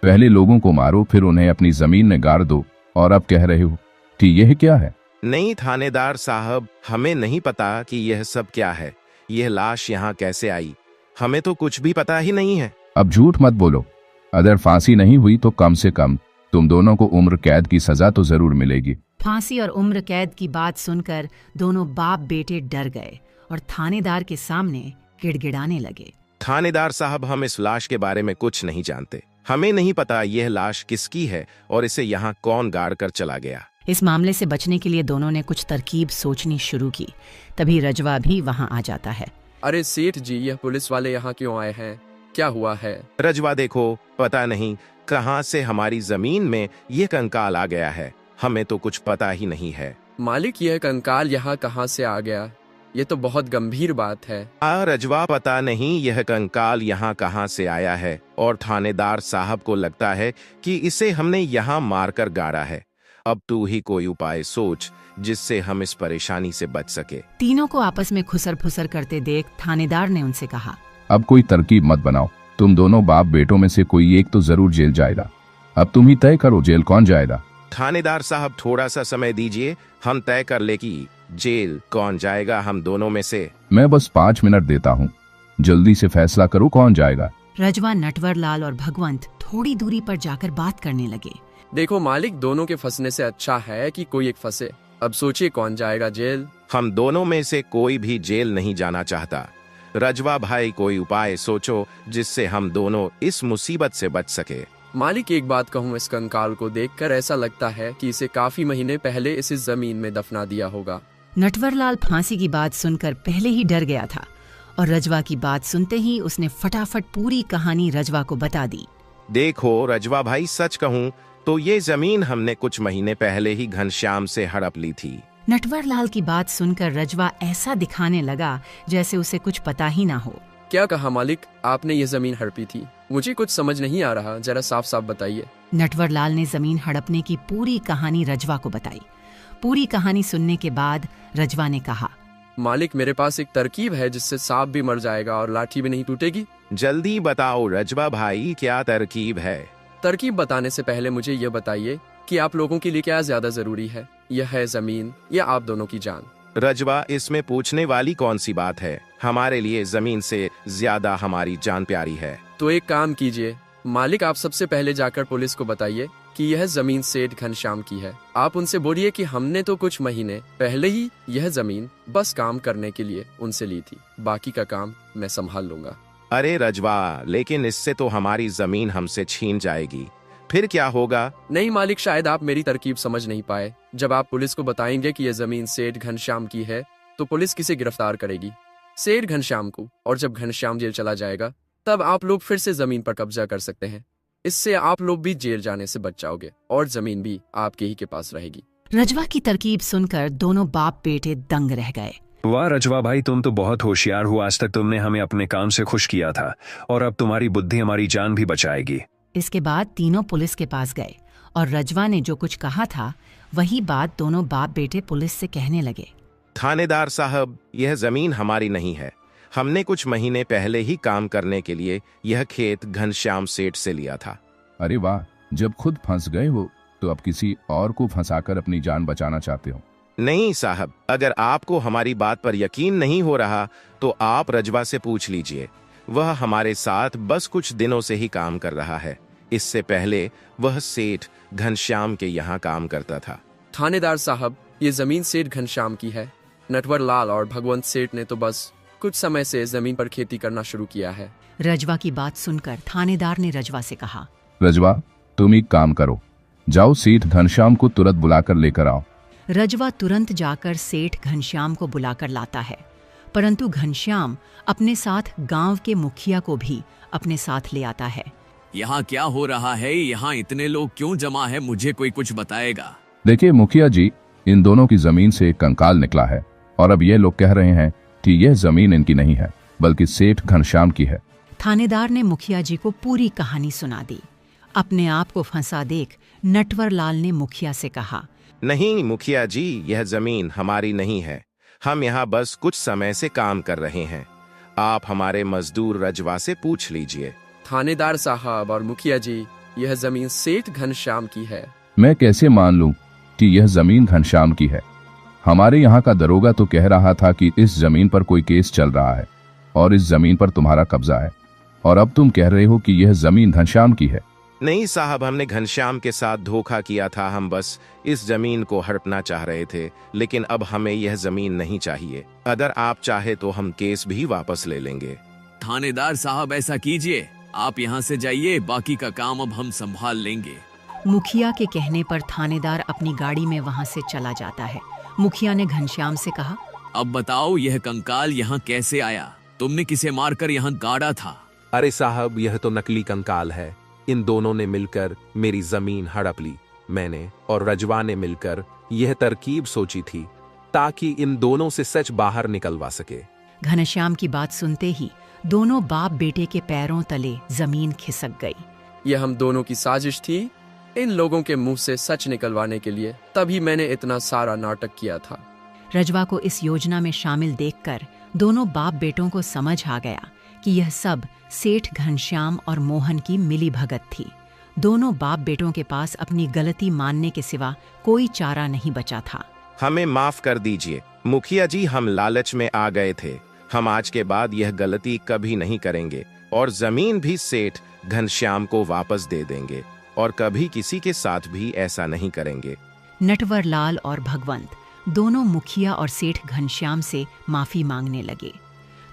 पहले लोगों को मारो, फिर उन्हें अपनी जमीन में गाड़ दो, और अब कह रहे हो कि यह क्या है? नहीं थानेदार साहब, हमें नहीं पता कि यह सब क्या है। यह लाश यहाँ कैसे आई, हमें तो कुछ भी पता ही नहीं है। अब झूठ मत बोलो। अगर फांसी नहीं हुई तो कम से कम तुम दोनों को उम्र कैद की सजा तो जरूर मिलेगी। फांसी और उम्र कैद की बात सुनकर दोनों बाप बेटे डर गए और थानेदार के सामने गिड़गिड़ाने लगे। थानेदार साहब, हम इस लाश के बारे में कुछ नहीं जानते। हमें नहीं पता यह लाश किसकी है और इसे यहाँ कौन गाड़ कर चला गया। इस मामले से बचने के लिए दोनों ने कुछ तरकीब सोचनी शुरू की। तभी रजवा भी वहाँ आ जाता है। अरे सेठ जी, यह पुलिस वाले यहाँ क्यों आए हैं? क्या हुआ है? रजवा देखो, पता नहीं कहाँ से हमारी जमीन में यह कंकाल आ गया है। हमें तो कुछ पता ही नहीं है। मालिक, यह कंकाल यहाँ कहाँ से आ गया? ये तो बहुत गंभीर बात है। रजवा, पता नहीं यह कंकाल यहाँ कहाँ से आया है, और थानेदार साहब को लगता है कि इसे हमने यहाँ मारकर गाड़ा है। अब तू ही कोई उपाय सोच जिससे हम इस परेशानी से बच सके। तीनों को आपस में खुसर फुसर करते देख थानेदार ने उनसे कहा, अब कोई तरकीब मत बनाओ। तुम दोनों बाप बेटों में से कोई एक तो जरूर जेल जाएगा। अब तुम ही तय करो जेल कौन जाएगा। थानेदार साहब, थोड़ा सा समय दीजिए, हम तय कर ले कि जेल कौन जाएगा हम दोनों में से। मैं बस 5 मिनट देता हूँ, जल्दी से फैसला करो कौन जाएगा। रजवा, नटवर लाल और भगवंत थोड़ी दूरी पर जाकर बात करने लगे। देखो मालिक, दोनों के फंसने से अच्छा है कि कोई एक फंसे। अब सोचिए कौन जाएगा जेल। हम दोनों में से कोई भी जेल नहीं जाना चाहता। रजवा भाई, कोई उपाय सोचो जिससे हम दोनों इस मुसीबत से बच सके। मालिक, एक बात कहूँ, इस कंकाल को देखकर ऐसा लगता है कि इसे काफी महीने पहले इस जमीन में दफना दिया होगा। नटवरलाल फांसी की बात सुनकर पहले ही डर गया था और रजवा की बात सुनते ही उसने फटाफट पूरी कहानी रजवा को बता दी। देखो रजवा भाई, सच कहूँ तो ये जमीन हमने कुछ महीने पहले ही घनश्याम से हड़प ली थी। नटवरलाल की बात सुनकर रजवा ऐसा दिखाने लगा जैसे उसे कुछ पता ही ना हो। क्या कहा मालिक? आपने ये जमीन हड़पी थी? मुझे कुछ समझ नहीं आ रहा, जरा साफ साफ बताइए। नटवरलाल ने जमीन हड़पने की पूरी कहानी रजवा को बताई। पूरी कहानी सुनने के बाद रजवा ने कहा, मालिक, मेरे पास एक तरकीब है जिससे सांप भी मर जाएगा और लाठी भी नहीं टूटेगी। जल्दी बताओ रजवा भाई, क्या तरकीब है? तरकीब बताने से पहले मुझे यह बताइए कि आप लोगों के लिए क्या ज्यादा जरूरी है, यह है जमीन या आप दोनों की जान? रजवा, इसमें पूछने वाली कौन सी बात है? हमारे लिए जमीन से ज्यादा हमारी जान प्यारी है। तो एक काम कीजिए मालिक, आप सबसे पहले जाकर पुलिस को बताइए कि यह जमीन सेठ घनश्याम की है। आप उनसे बोलिए कि हमने तो कुछ महीने पहले ही यह जमीन बस काम करने के लिए उनसे ली थी, बाकी का काम मैं संभाल लूंगा। अरे रजवा, लेकिन इससे तो हमारी जमीन हमसे छीन जाएगी, फिर क्या होगा? नहीं मालिक, शायद आप मेरी तरकीब समझ नहीं पाए। जब आप पुलिस को बताएंगे कि यह जमीन सेठ घनश्याम की है तो पुलिस किसे गिरफ्तार करेगी? सेठ घनश्याम को। और जब घनश्याम जेल चला जाएगा तब आप लोग फिर से जमीन पर कब्जा कर सकते हैं। इससे आप लोग भी जेल जाने से बच जाओगे और जमीन भी आपके ही के पास रहेगी। रजवा की तरकीब सुनकर दोनों बाप बेटे दंग रह गए। वाह रजवा भाई, तुम तो बहुत होशियार हो। आज तक तुमने हमें अपने काम से खुश किया था और अब तुम्हारी बुद्धि हमारी जान भी बचाएगी। इसके बाद तीनों पुलिस के पास गए और रजवा ने जो कुछ कहा था वही बात दोनों बाप बेटे पुलिस से कहने लगे। थानेदार साहब, यह जमीन हमारी नहीं है। हमने कुछ महीने पहले ही काम करने के लिए यह खेत घनश्याम सेठ से लिया था। अरे वाह, जब खुद फंस गए हो तो अब किसी और को फंसाकर अपनी जान बचाना चाहते हो? नहीं साहब, अगर आपको हमारी बात पर यकीन नहीं हो रहा तो आप रजवा से पूछ लीजिए। वह हमारे साथ बस कुछ दिनों से ही काम कर रहा है। इससे पहले वह सेठ घनश्याम के यहाँ काम करता था। थानेदार साहब, ये जमीन सेठ घनश्याम की है। नटवर लाल और भगवंत सेठ ने तो बस कुछ समय से जमीन पर खेती करना शुरू किया है। रजवा की बात सुनकर थानेदार ने रजवा से कहा, रजवा, तुम एक काम करो, जाओ सेठ घनश्याम को तुरंत बुलाकर लेकर आओ। रजवा तुरंत जाकर सेठ घनश्याम को बुलाकर लाता है, परंतु घनश्याम अपने साथ गांव के मुखिया को भी अपने साथ ले आता है। यहाँ क्या हो रहा है? यहाँ इतने लोग क्यों जमा है? मुझे कोई कुछ बताएगा? देखिए मुखिया जी, इन दोनों की जमीन से एक कंकाल निकला है और अब ये लोग कह रहे हैं कि यह जमीन इनकी नहीं है बल्कि सेठ घनश्याम की है। थानेदार ने मुखिया जी को पूरी कहानी सुना दी। अपने आप को फंसा देख नटवरलाल ने मुखिया से कहा, नहीं मुखिया जी, यह जमीन हमारी नहीं है। हम यहाँ बस कुछ समय से काम कर रहे हैं। आप हमारे मजदूर रजवा से पूछ लीजिए। थानेदार साहब और मुखिया जी, यह जमीन सेठ घनश्याम की है। मैं कैसे मान लूं कि यह जमीन घनश्याम की है? हमारे यहाँ का दरोगा तो कह रहा था कि इस जमीन पर कोई केस चल रहा है और इस जमीन पर तुम्हारा कब्जा है, और अब तुम कह रहे हो कि यह जमीन घनश्याम की है। नहीं साहब, हमने घनश्याम के साथ धोखा किया था। हम बस इस जमीन को हड़पना चाह रहे थे, लेकिन अब हमें यह जमीन नहीं चाहिए। अगर आप चाहे तो हम केस भी वापस ले लेंगे। थानेदार साहब, ऐसा कीजिए, आप यहाँ से जाइए, बाकी का काम अब हम संभाल लेंगे। मुखिया के कहने पर थानेदार अपनी गाड़ी में वहाँ से चला जाता है। मुखिया ने घनश्याम से कहा, अब बताओ, यह कंकाल यहाँ कैसे आया? तुमने किसे मारकर यहाँ गाड़ा था? अरे साहब, यह तो नकली कंकाल है। इन दोनों ने मिलकर मेरी जमीन हड़प ली। मैंने और रजवा ने मिलकर यह तरकीब सोची थी ताकि इन दोनों से सच बाहर निकलवा सके। घनश्याम की बात सुनते ही दोनों बाप बेटे के पैरों तले जमीन खिसक गई। यह हम दोनों की साजिश थी, इन लोगों के मुंह से सच निकलवाने के लिए। तभी मैंने इतना सारा नाटक किया था। रजवा को इस योजना में शामिल देखकर दोनों बाप बेटों को समझ आ गया कि यह सब सेठ घनश्याम और मोहन की मिली भगत थी। दोनों बाप बेटों के पास अपनी गलती मानने के सिवा कोई चारा नहीं बचा था। हमें माफ कर दीजिए मुखिया जी, हम लालच में आ गए थे। हम आज के बाद यह गलती कभी नहीं करेंगे और जमीन भी सेठ घनश्याम को वापस दे देंगे और कभी किसी के साथ भी ऐसा नहीं करेंगे। नटवरलाल और भगवंत दोनों मुखिया और सेठ घनश्याम से माफी मांगने लगे।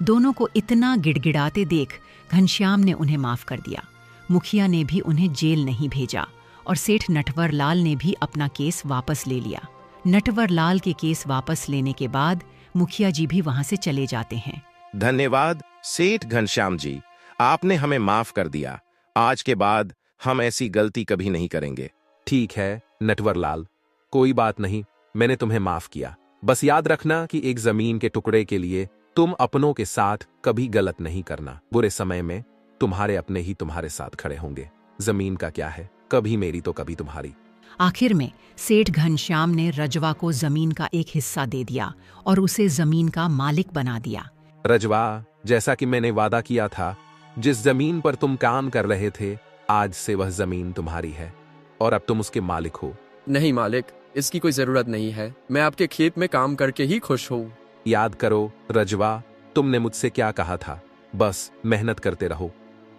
दोनों को इतना गिड़गिड़ाते देख घनश्याम ने उन्हें माफ कर दिया। मुखिया ने भी उन्हें जेल नहीं भेजा और सेठ नटवरलाल ने भी अपना केस वापस ले लिया। नटवरलाल के केस वापस लेने के बाद मुखिया जी भी वहां से चले जाते हैं। धन्यवाद सेठ घनश्याम जी, आपने हमें माफ कर दिया। आज के बाद हम ऐसी गलती कभी नहीं करेंगे। ठीक है नटवरलाल, कोई बात नहीं, मैंने तुम्हें माफ किया। बस याद रखना कि एक जमीन के टुकड़े के लिए तुम अपनों के साथ कभी गलत नहीं करना। बुरे समय में तुम्हारे अपने ही तुम्हारे साथ खड़े होंगे। जमीन का क्या है, कभी मेरी तो कभी तुम्हारी। आखिर में सेठ घनश्याम ने रजवा को जमीन का एक हिस्सा दे दिया और उसे जमीन का मालिक बना दिया। रजवा, जैसा कि मैंने वादा किया था, जिस जमीन पर तुम काम कर रहे थे, आज से वह जमीन तुम्हारी है और अब तुम उसके मालिक हो। नहीं मालिक, इसकी कोई जरूरत नहीं है। मैं आपके खेत में काम करके ही खुश हूँ। याद करो रजवा, तुमने मुझसे क्या कहा था? बस मेहनत करते रहो,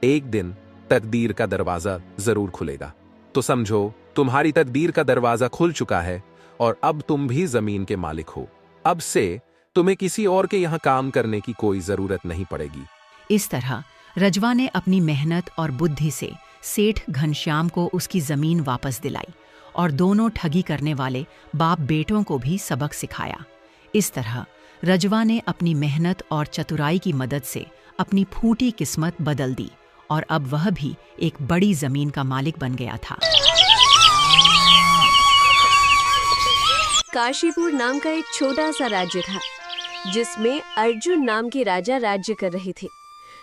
एक दिन तकदीर का दरवाजा जरूर खुलेगा। तो समझो, तुम्हारी तकदीर का दरवाजा खुल चुका है और अब तुम भी जमीन के मालिक हो। अब से तुम्हें किसी और के यहाँ काम करने की कोई जरूरत नहीं पड़ेगी। इस तरह रजवा ने अपनी मेहनत और बुद्धि से सेठ घनश्याम को उसकी जमीन वापस दिलाई और दोनों ठगी करने वाले बाप बेटों को भी सबक सिखाया। इस तरह रजवा ने अपनी मेहनत और चतुराई की मदद से अपनी फूटी किस्मत बदल दी और अब वह भी एक बड़ी जमीन का मालिक बन गया था। काशीपुर नाम का एक छोटा सा राज्य था जिसमें अर्जुन नाम के राजा राज्य कर रहे थे,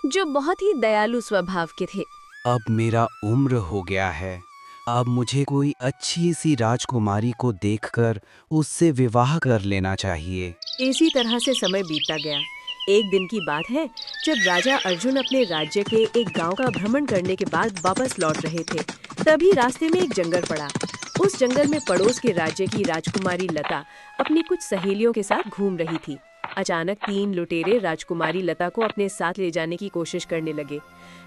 जो बहुत ही दयालु स्वभाव के थे। अब मेरा उम्र हो गया है, अब मुझे कोई अच्छी सी राजकुमारी को देखकर उससे विवाह कर लेना चाहिए। इसी तरह से समय बीतता गया। एक दिन की बात है जब राजा अर्जुन अपने राज्य के एक गांव का भ्रमण करने के बाद वापस लौट रहे थे, तभी रास्ते में एक जंगल पड़ा। उस जंगल में पड़ोस के राज्य की राजकुमारी लता अपनी कुछ सहेलियों के साथ घूम रही थी। अचानक 3 लुटेरे राजकुमारी लता को अपने साथ ले जाने की कोशिश करने लगे।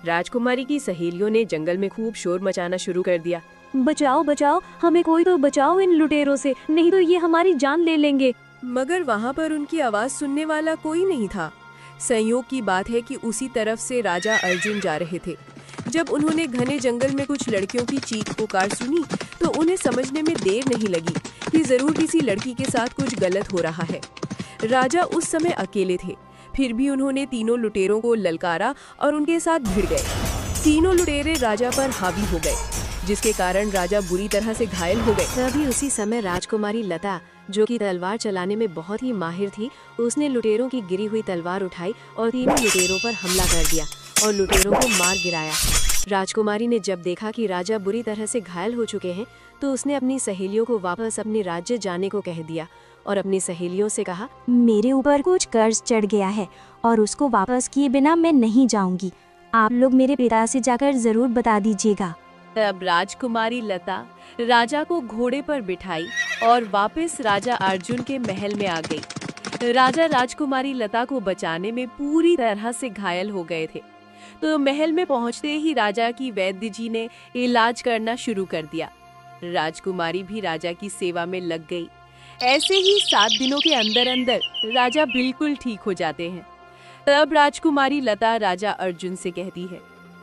राजकुमारी की सहेलियों ने जंगल में खूब शोर मचाना शुरू कर दिया। बचाओ बचाओ, हमें कोई तो बचाओ इन लुटेरों से, नहीं तो ये हमारी जान ले लेंगे। मगर वहाँ पर उनकी आवाज सुनने वाला कोई नहीं था। संयोग की बात है कि उसी तरफ से राजा अर्जुन जा रहे थे। जब उन्होंने घने जंगल में कुछ लड़कियों की चीख पुकार सुनी तो उन्हें समझने में देर नहीं लगी कि जरूर किसी लड़की के साथ कुछ गलत हो रहा है। राजा उस समय अकेले थे, फिर भी उन्होंने तीनों लुटेरों को ललकारा और उनके साथ भिड़ गए। तीनों लुटेरे राजा पर हावी हो गए, जिसके कारण राजा बुरी तरह से घायल हो गए। तभी उसी समय राजकुमारी लता जो कि तलवार चलाने में बहुत ही माहिर थी, उसने लुटेरों की गिरी हुई तलवार उठाई और तीनों लुटेरों पर हमला कर दिया और लुटेरों को मार गिराया। राजकुमारी ने जब देखा कि राजा बुरी तरह से घायल हो चुके हैं, तो उसने अपनी सहेलियों को वापस अपने राज्य जाने को कह दिया और अपनी सहेलियों से कहा, मेरे ऊपर कुछ कर्ज चढ़ गया है और उसको वापस किए बिना मैं नहीं जाऊंगी। आप लोग मेरे पिता से जाकर जरूर बता दीजिएगा। तब राजकुमारी लता राजा को घोड़े पर बिठाई और वापस राजा अर्जुन के महल में आ गई। राजा राजकुमारी लता को बचाने में पूरी तरह से घायल हो गए थे, तो महल में पहुंचते ही राजा की वैद्य जी ने इलाज करना शुरू कर दिया। राजकुमारी भी राजा की सेवा में लग गई। ऐसे ही 7 दिनों के अंदर अंदर राजा बिल्कुल ठीक हो जाते हैं। तब राजकुमारी लता राजा अर्जुन से कहती है,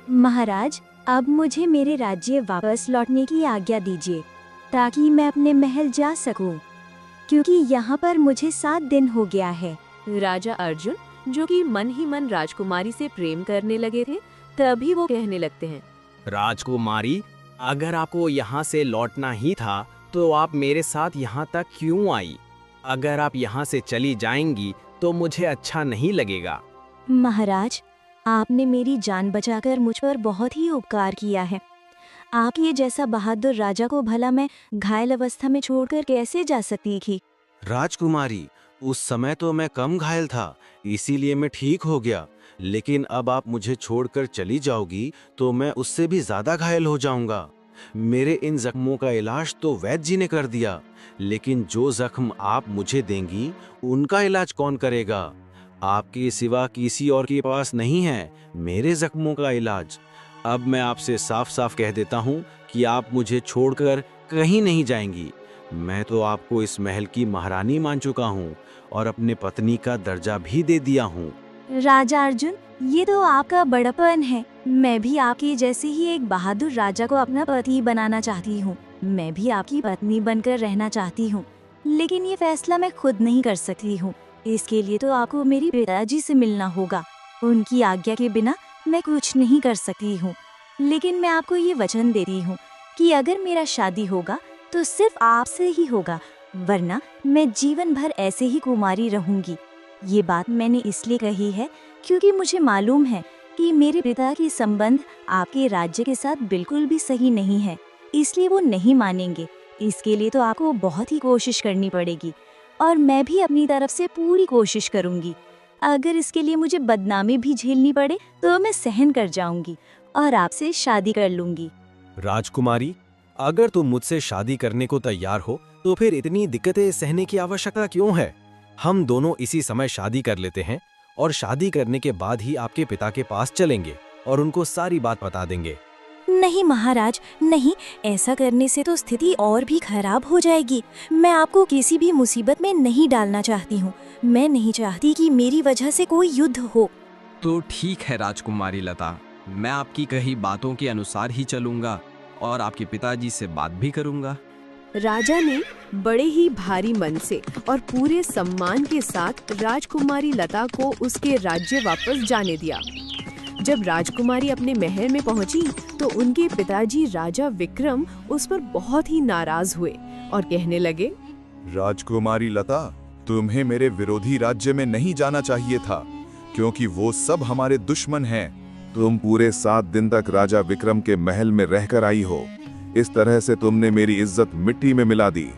महाराज, अब मुझे मेरे राज्य वापस लौटने की आज्ञा दीजिए ताकि मैं अपने महल जा सकूं, क्योंकि यहाँ पर मुझे 7 दिन हो गया है। राजा अर्जुन, जो कि मन ही मन राजकुमारी से प्रेम करने लगे थे, तभी वो कहने लगते हैं, राजकुमारी, अगर आपको यहाँ से लौटना ही था तो आप मेरे साथ यहाँ तक क्यों आई? अगर आप यहाँ से चली जाएंगी तो मुझे अच्छा नहीं लगेगा। महाराज, आपने मेरी जान बचाकर मुझ पर बहुत ही उपकार किया है। आपके जैसा बहादुर राजा को भला मैं घायल अवस्था में छोड़कर कैसे जा सकती थी? राजकुमारी, उस समय तो मैं कम घायल था, इसीलिए मैं ठीक हो गया, लेकिन अब आप मुझे छोड़कर चली जाओगी तो मैं उससे भी ज्यादा घायल हो जाऊंगा। मेरे इन जख्मों का इलाज तो वैद्य जी ने कर दिया, लेकिन जो जख्म आप मुझे देंगी उनका इलाज कौन करेगा? आपके सिवा किसी और के पास नहीं है मेरे जख्मों का इलाज। अब मैं आपसे साफ साफ कह देता हूँ कि आप मुझे छोड़कर कहीं नहीं जाएंगी। मैं तो आपको इस महल की महारानी मान चुका हूँ और अपने पत्नी का दर्जा भी दे दिया हूँ। राजा अर्जुन, ये तो आपका बड़पन है। मैं भी आपके जैसे ही एक बहादुर राजा को अपना पति बनाना चाहती हूँ। मैं भी आपकी पत्नी बनकर रहना चाहती हूँ, लेकिन ये फैसला मैं खुद नहीं कर सकती हूँ। इसके लिए तो आपको मेरे पिताजी से मिलना होगा। उनकी आज्ञा के बिना मैं कुछ नहीं कर सकती हूँ। लेकिन मैं आपको ये वचन देती हूँ कि अगर मेरा शादी होगा तो सिर्फ आपसे ही होगा, वरना मैं जीवन भर ऐसे ही कुमारी रहूंगी। ये बात मैंने इसलिए कही है क्योंकि मुझे मालूम है कि मेरे पिता के संबंध आपके राज्य के साथ बिल्कुल भी सही नहीं है, इसलिए वो नहीं मानेंगे। इसके लिए तो आपको बहुत ही कोशिश करनी पड़ेगी और मैं भी अपनी तरफ से पूरी कोशिश करूंगी। अगर इसके लिए मुझे बदनामी भी झेलनी पड़े तो मैं सहन कर जाऊंगी और आपसे शादी कर लूंगी। राजकुमारी, अगर तुम मुझसे शादी करने को तैयार हो तो फिर इतनी दिक्कतें सहने की आवश्यकता क्यों है? हम दोनों इसी समय शादी कर लेते हैं और शादी करने के बाद ही आपके पिता के पास चलेंगे और उनको सारी बात बता देंगे। नहीं महाराज, नहीं, ऐसा करने से तो स्थिति और भी खराब हो जाएगी। मैं आपको किसी भी मुसीबत में नहीं डालना चाहती हूँ। मैं नहीं चाहती कि मेरी वजह से कोई युद्ध हो। तो ठीक है राजकुमारी लता, मैं आपकी कही बातों के अनुसार ही चलूंगा और आपके पिताजी से बात भी करूंगा। राजा ने बड़े ही भारी मन से और पूरे सम्मान के साथ राजकुमारी लता को उसके राज्य वापस जाने दिया। जब राजकुमारी अपने महल में पहुंची तो उनके पिताजी राजा विक्रम उस पर बहुत ही नाराज हुए और कहने लगे, राजकुमारी लता, तुम्हें मेरे विरोधी राज्य में नहीं जाना चाहिए था, क्योंकि वो सब हमारे दुश्मन हैं। तुम पूरे 7 दिन तक राजा विक्रम के महल में रहकर आई हो। इस तरह से तुमने मेरी इज्जत मिट्टी में मिला दी।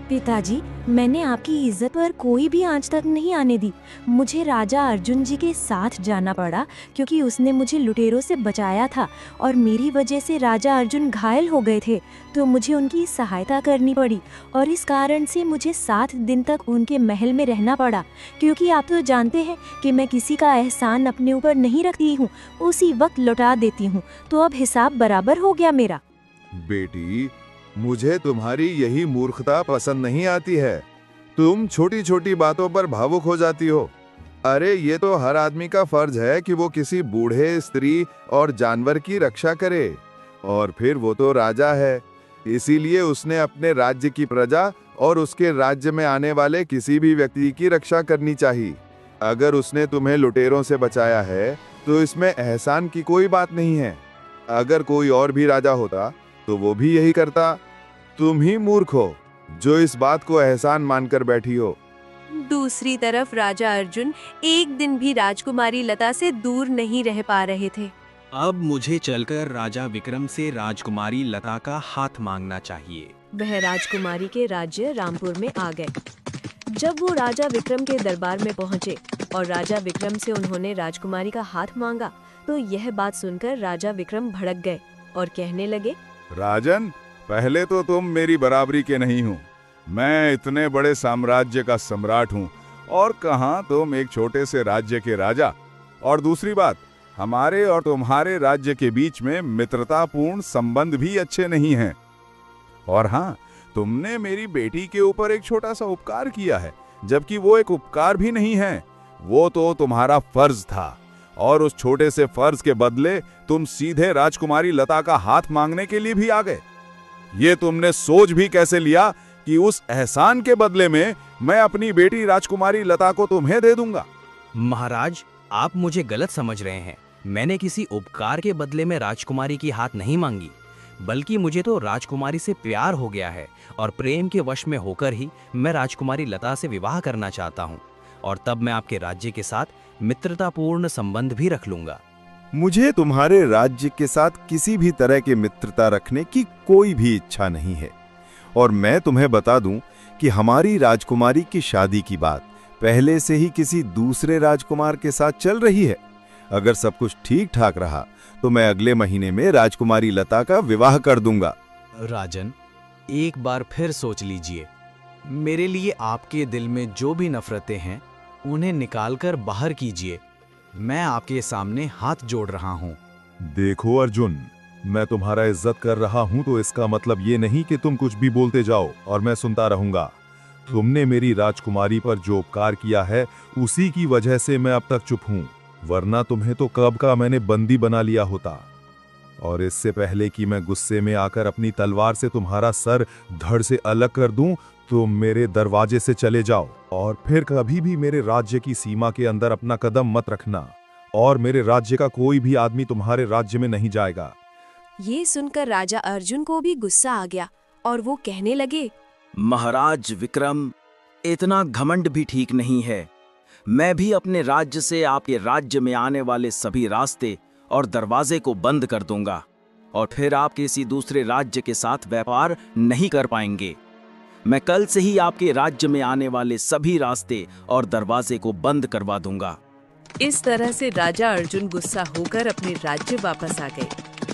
पिताजी, मैंने आपकी इज्जत पर कोई भी आंच तक नहीं आने दी। मुझे राजा अर्जुन जी के साथ जाना पड़ा क्योंकि उसने मुझे लुटेरों से बचाया था और मेरी वजह से राजा अर्जुन घायल हो गए थे, तो मुझे उनकी सहायता करनी पड़ी और इस कारण से मुझे 7 दिन तक उनके महल में रहना पड़ा। क्योंकि आप तो जानते हैं कि मैं किसी का एहसान अपने ऊपर नहीं रखती हूँ, उसी वक्त लौटा देती हूँ, तो अब हिसाब बराबर हो गया मेरा। बेटी, मुझे तुम्हारी यही मूर्खता पसंद नहीं आती है। तुम छोटी छोटी बातों पर भावुक हो जाती हो। अरे ये तो हर आदमी का फर्ज है कि वो किसी बूढ़े, स्त्री और जानवर की रक्षा करे, और फिर वो तो राजा है, इसीलिए उसने अपने राज्य की प्रजा और उसके राज्य में आने वाले किसी भी व्यक्ति की रक्षा करनी चाहिए। अगर उसने तुम्हें लुटेरों से बचाया है तो इसमें एहसान की कोई बात नहीं है। अगर कोई और भी राजा होता तो वो भी यही करता। तुम ही मूर्ख हो जो इस बात को एहसान मानकर बैठी हो। दूसरी तरफ राजा अर्जुन एक दिन भी राजकुमारी लता से दूर नहीं रह पा रहे थे। अब मुझे चलकर राजा विक्रम से राजकुमारी लता का हाथ मांगना चाहिए। वह राजकुमारी के राज्य रामपुर में आ गए। जब वो राजा विक्रम के दरबार में पहुंचे और राजा विक्रम से उन्होंने राजकुमारी का हाथ मांगा, तो यह बात सुनकर राजा विक्रम भड़क गए और कहने लगे, राजन, पहले तो तुम मेरी बराबरी के नहीं हो। मैं इतने बड़े साम्राज्य का सम्राट हूँ और कहाँ तुम एक छोटे से राज्य के राजा। और दूसरी बात, हमारे और तुम्हारे राज्य के बीच में मित्रतापूर्ण संबंध भी अच्छे नहीं हैं। और हाँ, तुमने मेरी बेटी के ऊपर एक छोटा सा उपकार किया है, जबकि वो एक उपकार भी नहीं है, वो तो तुम्हारा फर्ज था। और उस छोटे से फर्ज के बदले तुम सीधे राजकुमारी लता का हाथ मांगने के लिए भी आ गए। ये तुमने सोच भी कैसे लिया कि उस एहसान के बदले में मैं अपनी बेटी राजकुमारी लता को तुम्हें दे दूंगा? महाराज, आप मुझे गलत समझ रहे हैं। मैंने किसी उपकार के बदले में राजकुमारी की हाथ नहीं मांगी, बल्कि मुझे तो राजकुमारी से प्यार हो गया है और प्रेम के वश में होकर ही मैं राजकुमारी लता से विवाह करना चाहता हूँ, और तब मैं आपके राज्य के साथ मित्रतापूर्ण संबंध भी रख लूंगा। मुझे तुम्हारे राज्य के साथ किसी भी तरह की मित्रता रखने की कोई भी इच्छा नहीं है। और मैं तुम्हें बता दूं कि हमारी राजकुमारी की शादी की बात पहले से ही किसी दूसरे राजकुमार के साथ चल रही है। अगर सब कुछ ठीक ठाक रहा तो मैं अगले महीने में राजकुमारी लता का विवाह कर दूंगा। राजन, एक बार फिर सोच लीजिए। मेरे लिए आपके दिल में जो भी नफरतें हैं उन्हें निकालकर बाहर कीजिए। मैं आपके सामने हाथ जोड़ रहा हूँ। देखो अर्जुन, मैं तुम्हारा इज्जत कर रहा हूँ तो इसका मतलब ये नहीं कि तुम कुछ भी बोलते जाओ और मैं सुनता रहूंगा। तुमने मेरी राजकुमारी पर जो उपकार किया है उसी की वजह से मैं अब तक चुप हूँ, वरना तुम्हें तो कब का मैंने बंदी बना लिया होता। और इससे पहले कि मैं गुस्से में आकर अपनी तलवार से तुम्हारा सर धड़ से अलग कर दूं, तुम मेरे दरवाजे से चले जाओ और फिर कभी भी मेरे राज्य की सीमा के अंदर अपना कदम मत रखना, और मेरे राज्य का कोई भी आदमी तुम्हारे राज्य में नहीं जाएगा। ये सुनकर राजा अर्जुन को भी गुस्सा आ गया और वो कहने लगे, महाराज विक्रम, इतना घमंड भी ठीक नहीं है। मैं भी अपने राज्य से आपके राज्य में आने वाले सभी रास्ते और दरवाजे को बंद कर दूंगा, और फिर आप किसी दूसरे राज्य के साथ व्यापार नहीं कर पाएंगे। मैं कल से ही आपके राज्य में आने वाले सभी रास्ते और दरवाजे को बंद करवा दूंगा। इस तरह से राजा अर्जुन गुस्सा होकर अपने राज्य वापस आ गए।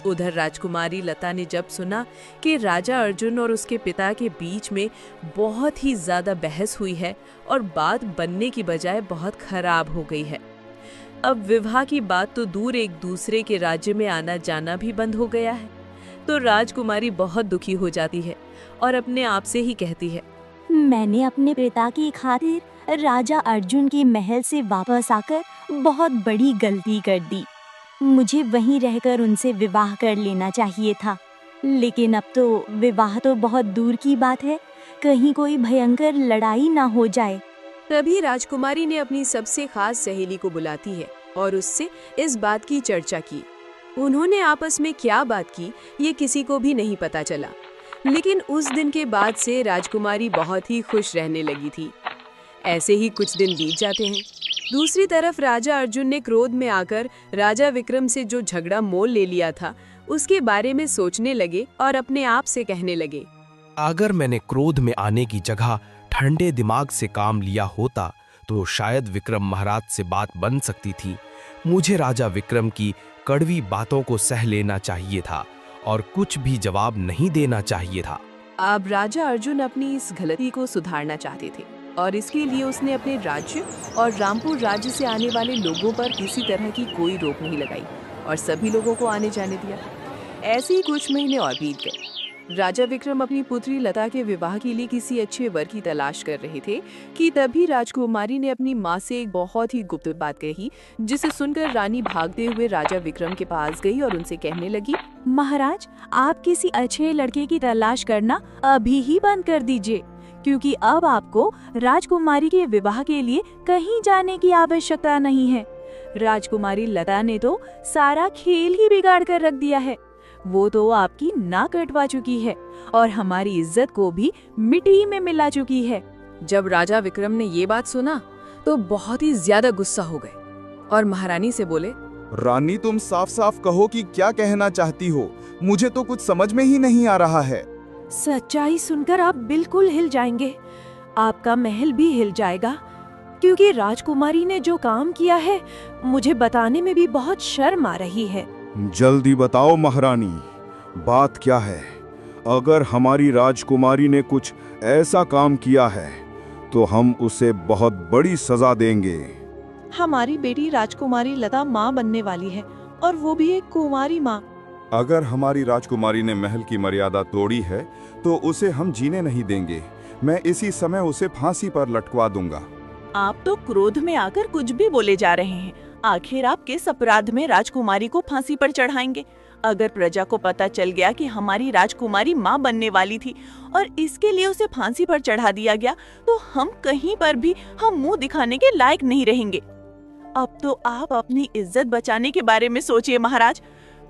उधर राजकुमारी लता ने जब सुना कि राजा अर्जुन और उसके पिता के बीच में बहुत ही ज्यादा बहस हुई है और बात बनने की बजाय बहुत खराब हो गई है, अब विवाह की बात तो दूर, एक दूसरे के राज्य में आना जाना भी बंद हो गया है, तो राजकुमारी बहुत दुखी हो जाती है और अपने आप से ही कहती है, मैंने अपने पिता की खातिर राजा अर्जुन के महल से वापस आकर बहुत बड़ी गलती कर दी। मुझे वहीं रहकर उनसे विवाह कर लेना चाहिए था, लेकिन अब तो विवाह तो बहुत दूर की बात है, कहीं कोई भयंकर लड़ाई ना हो जाए। तभी राजकुमारी ने अपनी सबसे खास सहेली को बुलाती है और उससे इस बात की चर्चा की। उन्होंने आपस में क्या बात की ये किसी को भी नहीं पता चला, लेकिन उस दिन के बाद से राजकुमारी बहुत ही खुश रहने लगी थी। ऐसे ही कुछ दिन बीत जाते हैं। दूसरी तरफ राजा अर्जुन ने क्रोध में आकर राजा विक्रम से जो झगड़ा मोल ले लिया था उसके बारे में सोचने लगे और अपने आप से कहने लगे, अगर मैंने क्रोध में आने की जगह ठंडे दिमाग से काम लिया होता तो शायद विक्रम महाराज से बात बन सकती थी। मुझे राजा विक्रम की कड़वी बातों को सह लेना चाहिए था और कुछ भी जवाब नहीं देना चाहिए था। अब राजा अर्जुन अपनी इस गलती को सुधारना चाहते थे और इसके लिए उसने अपने राज्य और रामपुर राज्य से आने वाले लोगों पर किसी तरह की कोई रोक नहीं लगाई और सभी लोगों को आने जाने दिया। ऐसे ही कुछ महीने और बीत गए। राजा विक्रम अपनी पुत्री लता के विवाह के लिए किसी अच्छे वर की तलाश कर रहे थे कि तभी राजकुमारी ने अपनी माँ से एक बहुत ही गुप्त बात कही, जिसे सुनकर रानी भागते हुए राजा विक्रम के पास गई और उनसे कहने लगी, महाराज, आप किसी अच्छे लड़के की तलाश करना अभी ही बंद कर दीजिए, क्योंकि अब आपको राजकुमारी के विवाह के लिए कहीं जाने की आवश्यकता नहीं है। राजकुमारी लता ने तो सारा खेल ही बिगाड़ कर रख दिया है। वो तो आपकी नाक कटवा चुकी है और हमारी इज्जत को भी मिट्टी में मिला चुकी है। जब राजा विक्रम ने ये बात सुना तो बहुत ही ज्यादा गुस्सा हो गए और महारानी से बोले, रानी तुम साफ साफ कहो कि क्या कहना चाहती हो, मुझे तो कुछ समझ में ही नहीं आ रहा है। सच्चाई सुनकर आप बिल्कुल हिल जाएंगे, आपका महल भी हिल जाएगा, क्योंकि राजकुमारी ने जो काम किया है मुझे बताने में भी बहुत शर्म आ रही है। जल्दी बताओ महारानी, बात क्या है? अगर हमारी राजकुमारी ने कुछ ऐसा काम किया है तो हम उसे बहुत बड़ी सजा देंगे। हमारी बेटी राजकुमारी लता माँ बनने वाली है और वो भी एक कुंवारी माँ। अगर हमारी राजकुमारी ने महल की मर्यादा तोड़ी है तो उसे हम जीने नहीं देंगे। मैं इसी समय उसे फांसी पर लटकवा दूंगा। आप तो क्रोध में आकर कुछ भी बोले जा रहे हैं। आखिर आप किस अपराध में राजकुमारी को फांसी पर चढ़ाएंगे? अगर प्रजा को पता चल गया कि हमारी राजकुमारी माँ बनने वाली थी और इसके लिए उसे फांसी पर चढ़ा दिया गया तो हम कहीं पर भी मुंह दिखाने के लायक नहीं रहेंगे। अब तो आप अपनी इज्जत बचाने के बारे में सोचिए महाराज।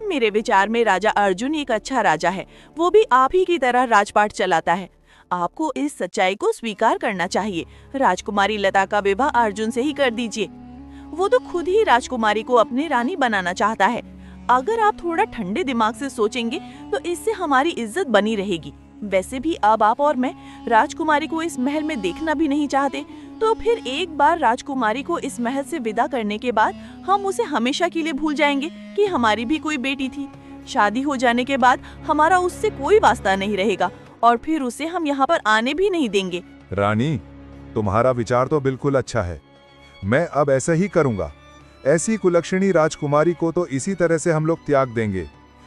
मेरे विचार में राजा अर्जुन एक अच्छा राजा है, वो भी आप ही की तरह राजपाट चलाता है। आपको इस सच्चाई को स्वीकार करना चाहिए। राजकुमारी लता का विवाह अर्जुन से ही कर दीजिए। वो तो खुद ही राजकुमारी को अपनी रानी बनाना चाहता है। अगर आप थोड़ा ठंडे दिमाग से सोचेंगे तो इससे हमारी इज्जत बनी रहेगी। वैसे भी अब आप और मैं राजकुमारी को इस महल में देखना भी नहीं चाहते, तो फिर एक बार राजकुमारी को इस महल से विदा करने के बाद हम उसे हमेशा के लिए भूल जाएंगे कि हमारी भी कोई बेटी थी। शादी हो जाने के बाद हमारा उससे कोई वास्ता नहीं रहेगा और फिर उसे हम यहाँ पर आने भी नहीं देंगे। रानी, तुम्हारा विचार तो बिल्कुल अच्छा है। मैं अब ऐसा ही करूंगा। ऐसी कुलक्षणी राजकुमारी को तो इसी तरह से हम लोग त्याग देंगे।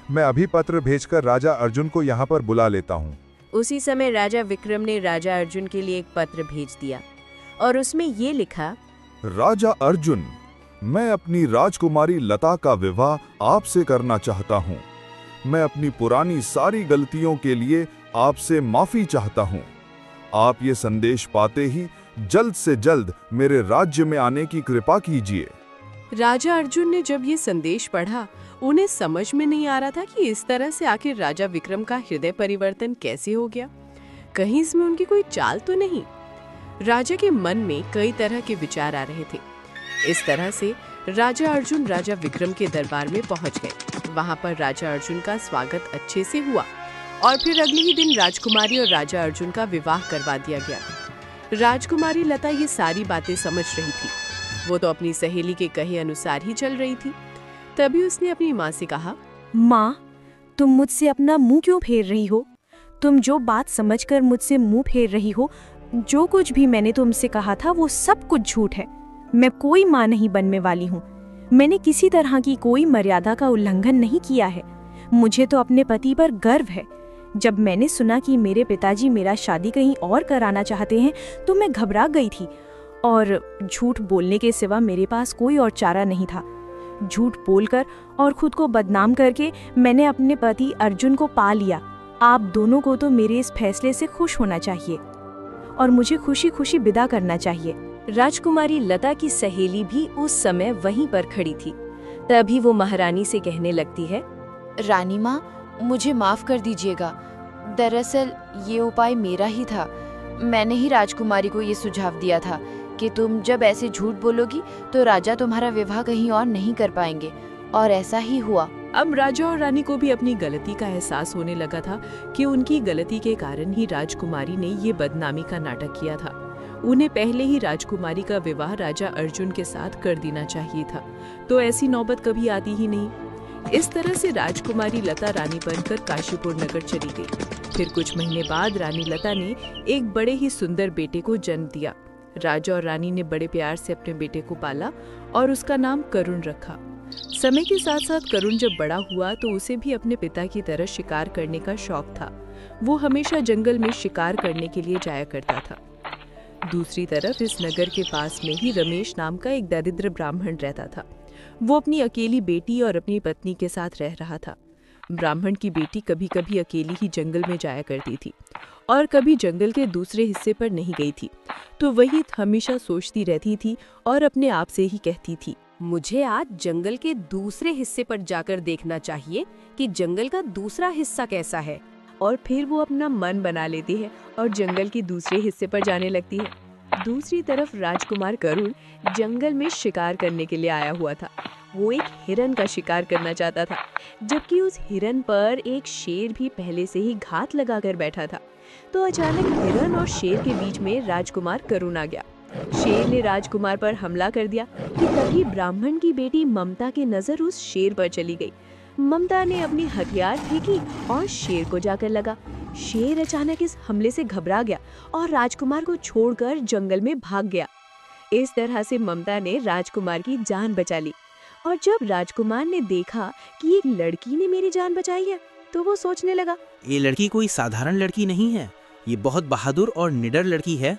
मैं अभी पत्र भेजकर राजा अर्जुन को यहाँ पर बुला लेता हूँ। उसी समय राजा विक्रम ने राजा अर्जुन के लिए एक पत्र भेज दिया और उसमें ये लिखा, राजा अर्जुन, मैं अपनी राजकुमारी लता का विवाह आपसे करना चाहता हूँ। मैं अपनी पुरानी सारी गलतियों के लिए आपसे माफी चाहता हूँ। आप ये संदेश पाते ही जल्द से जल्द मेरे राज्य में आने की कृपा कीजिए। राजा अर्जुन ने जब ये संदेश पढ़ा, उन्हें समझ में नहीं आ रहा था कि इस तरह से आखिर राजा विक्रम का हृदय परिवर्तन कैसे हो गया। कहीं इसमें उनकी कोई चाल तो नहीं। राजा के मन में कई तरह के विचार आ रहे थे। इस तरह से राजा अर्जुन राजा विक्रम के दरबार में पहुंच गए। वहां पर राजा अर्जुन का स्वागत अच्छे से हुआ और फिर अगले ही दिन राजकुमारी और राजा अर्जुन का विवाह करवा दिया गया। राजकुमारी लता ये सारी बातें समझ रही थी। वो तो अपनी सहेली के कहे अनुसार ही चल रही थी। तभी उसने अपनी माँ से कहा, माँ, तुम मुझसे अपना मुंह क्यों फेर रही हो? तुम जो बात समझकर मुझसे मुंह फेर रही हो, जो कुछ भी मैंने तुमसे कहा था वो सब कुछ झूठ है। मैं कोई माँ नहीं बनने वाली हूँ। मैंने किसी तरह की कोई मर्यादा का उल्लंघन नहीं किया है। मुझे तो अपने पति पर गर्व है। जब मैंने सुना कि मेरे पिताजी मेरा शादी कहीं और कराना चाहते हैं तो मैं घबरा गई थी और झूठ बोलने के सिवा मेरे पास कोई और चारा नहीं था। झूठ बोलकर और खुद को बदनाम करके मैंने अपने पति अर्जुन को पा लिया। आप दोनों को तो मेरे इस फैसले से खुश होना चाहिए और मुझे खुशी खुशी विदा करना चाहिए। राजकुमारी लता की सहेली भी उस समय वहीं पर खड़ी थी। तभी वो महारानी से कहने लगती है, रानी माँ, मुझे माफ कर दीजिएगा। दरअसल ये उपाय मेरा ही था। मैंने ही राजकुमारी को ये सुझाव दिया था कि तुम जब ऐसे झूठ बोलोगी तो राजा तुम्हारा विवाह कहीं और नहीं कर पाएंगे, और ऐसा ही हुआ। अब राजा और रानी को भी अपनी गलती का एहसास होने लगा था कि उनकी गलती के कारण ही राजकुमारी ने ये बदनामी का नाटक किया था। उन्हें पहले ही राजकुमारी का विवाह राजा अर्जुन के साथ कर देना चाहिए था, तो ऐसी नौबत कभी आती ही नहीं। इस तरह से राजकुमारी लता रानी बनकर काशीपुर नगर चली गई। फिर कुछ महीने बाद रानी लता ने एक बड़े ही सुंदर बेटे को जन्म दिया। राजा और रानी ने बड़े प्यार से अपने बेटे को पाला और उसका नाम करुण रखा। समय के साथ साथ करुण जब बड़ा हुआ तो उसे भी अपने पिता की तरह शिकार करने का शौक था। वो हमेशा जंगल में शिकार करने के लिए जाया करता था। दूसरी तरफ इस नगर के पास में ही रमेश नाम का एक दरिद्र ब्राह्मण रहता था। वो अपनी अकेली बेटी और अपनी पत्नी के साथ रह रहा था। ब्राह्मण की बेटी कभी कभी अकेली ही जंगल में जाया करती थी और कभी जंगल के दूसरे हिस्से पर नहीं गई थी, तो वही हमेशा सोचती रहती थी और अपने आप से ही कहती थी, मुझे आज जंगल के दूसरे हिस्से पर जाकर देखना चाहिए कि जंगल का दूसरा हिस्सा कैसा है। और फिर वो अपना मन बना लेती है और जंगल के दूसरे हिस्से पर जाने लगती है। दूसरी तरफ राजकुमार करुण जंगल में शिकार करने के लिए आया हुआ था। वो एक हिरन का शिकार करना चाहता था, जबकि उस हिरन पर एक शेर भी पहले से ही घात लगाकर बैठा था। तो अचानक हिरन और शेर के बीच में राजकुमार करुण आ गया। शेर ने राजकुमार पर हमला कर दिया कि तभी ब्राह्मण की बेटी ममता की नजर उस शेर पर चली गई। ममता ने अपनी हथियार फेंकी और शेर को जाकर लगा। शेर अचानक इस हमले से घबरा गया और राजकुमार को छोड़कर जंगल में भाग गया। इस तरह से ममता ने राजकुमार की जान बचा ली। और जब राजकुमार ने देखा कि एक लड़की ने मेरी जान बचाई है, तो वो सोचने लगा, ये लड़की कोई साधारण लड़की नहीं है, ये बहुत बहादुर और निडर लड़की है।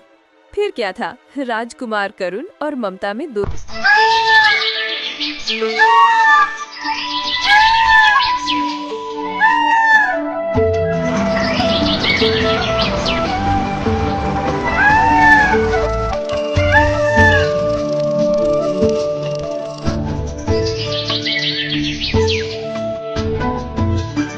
फिर क्या था, राजकुमार करुण और ममता में दो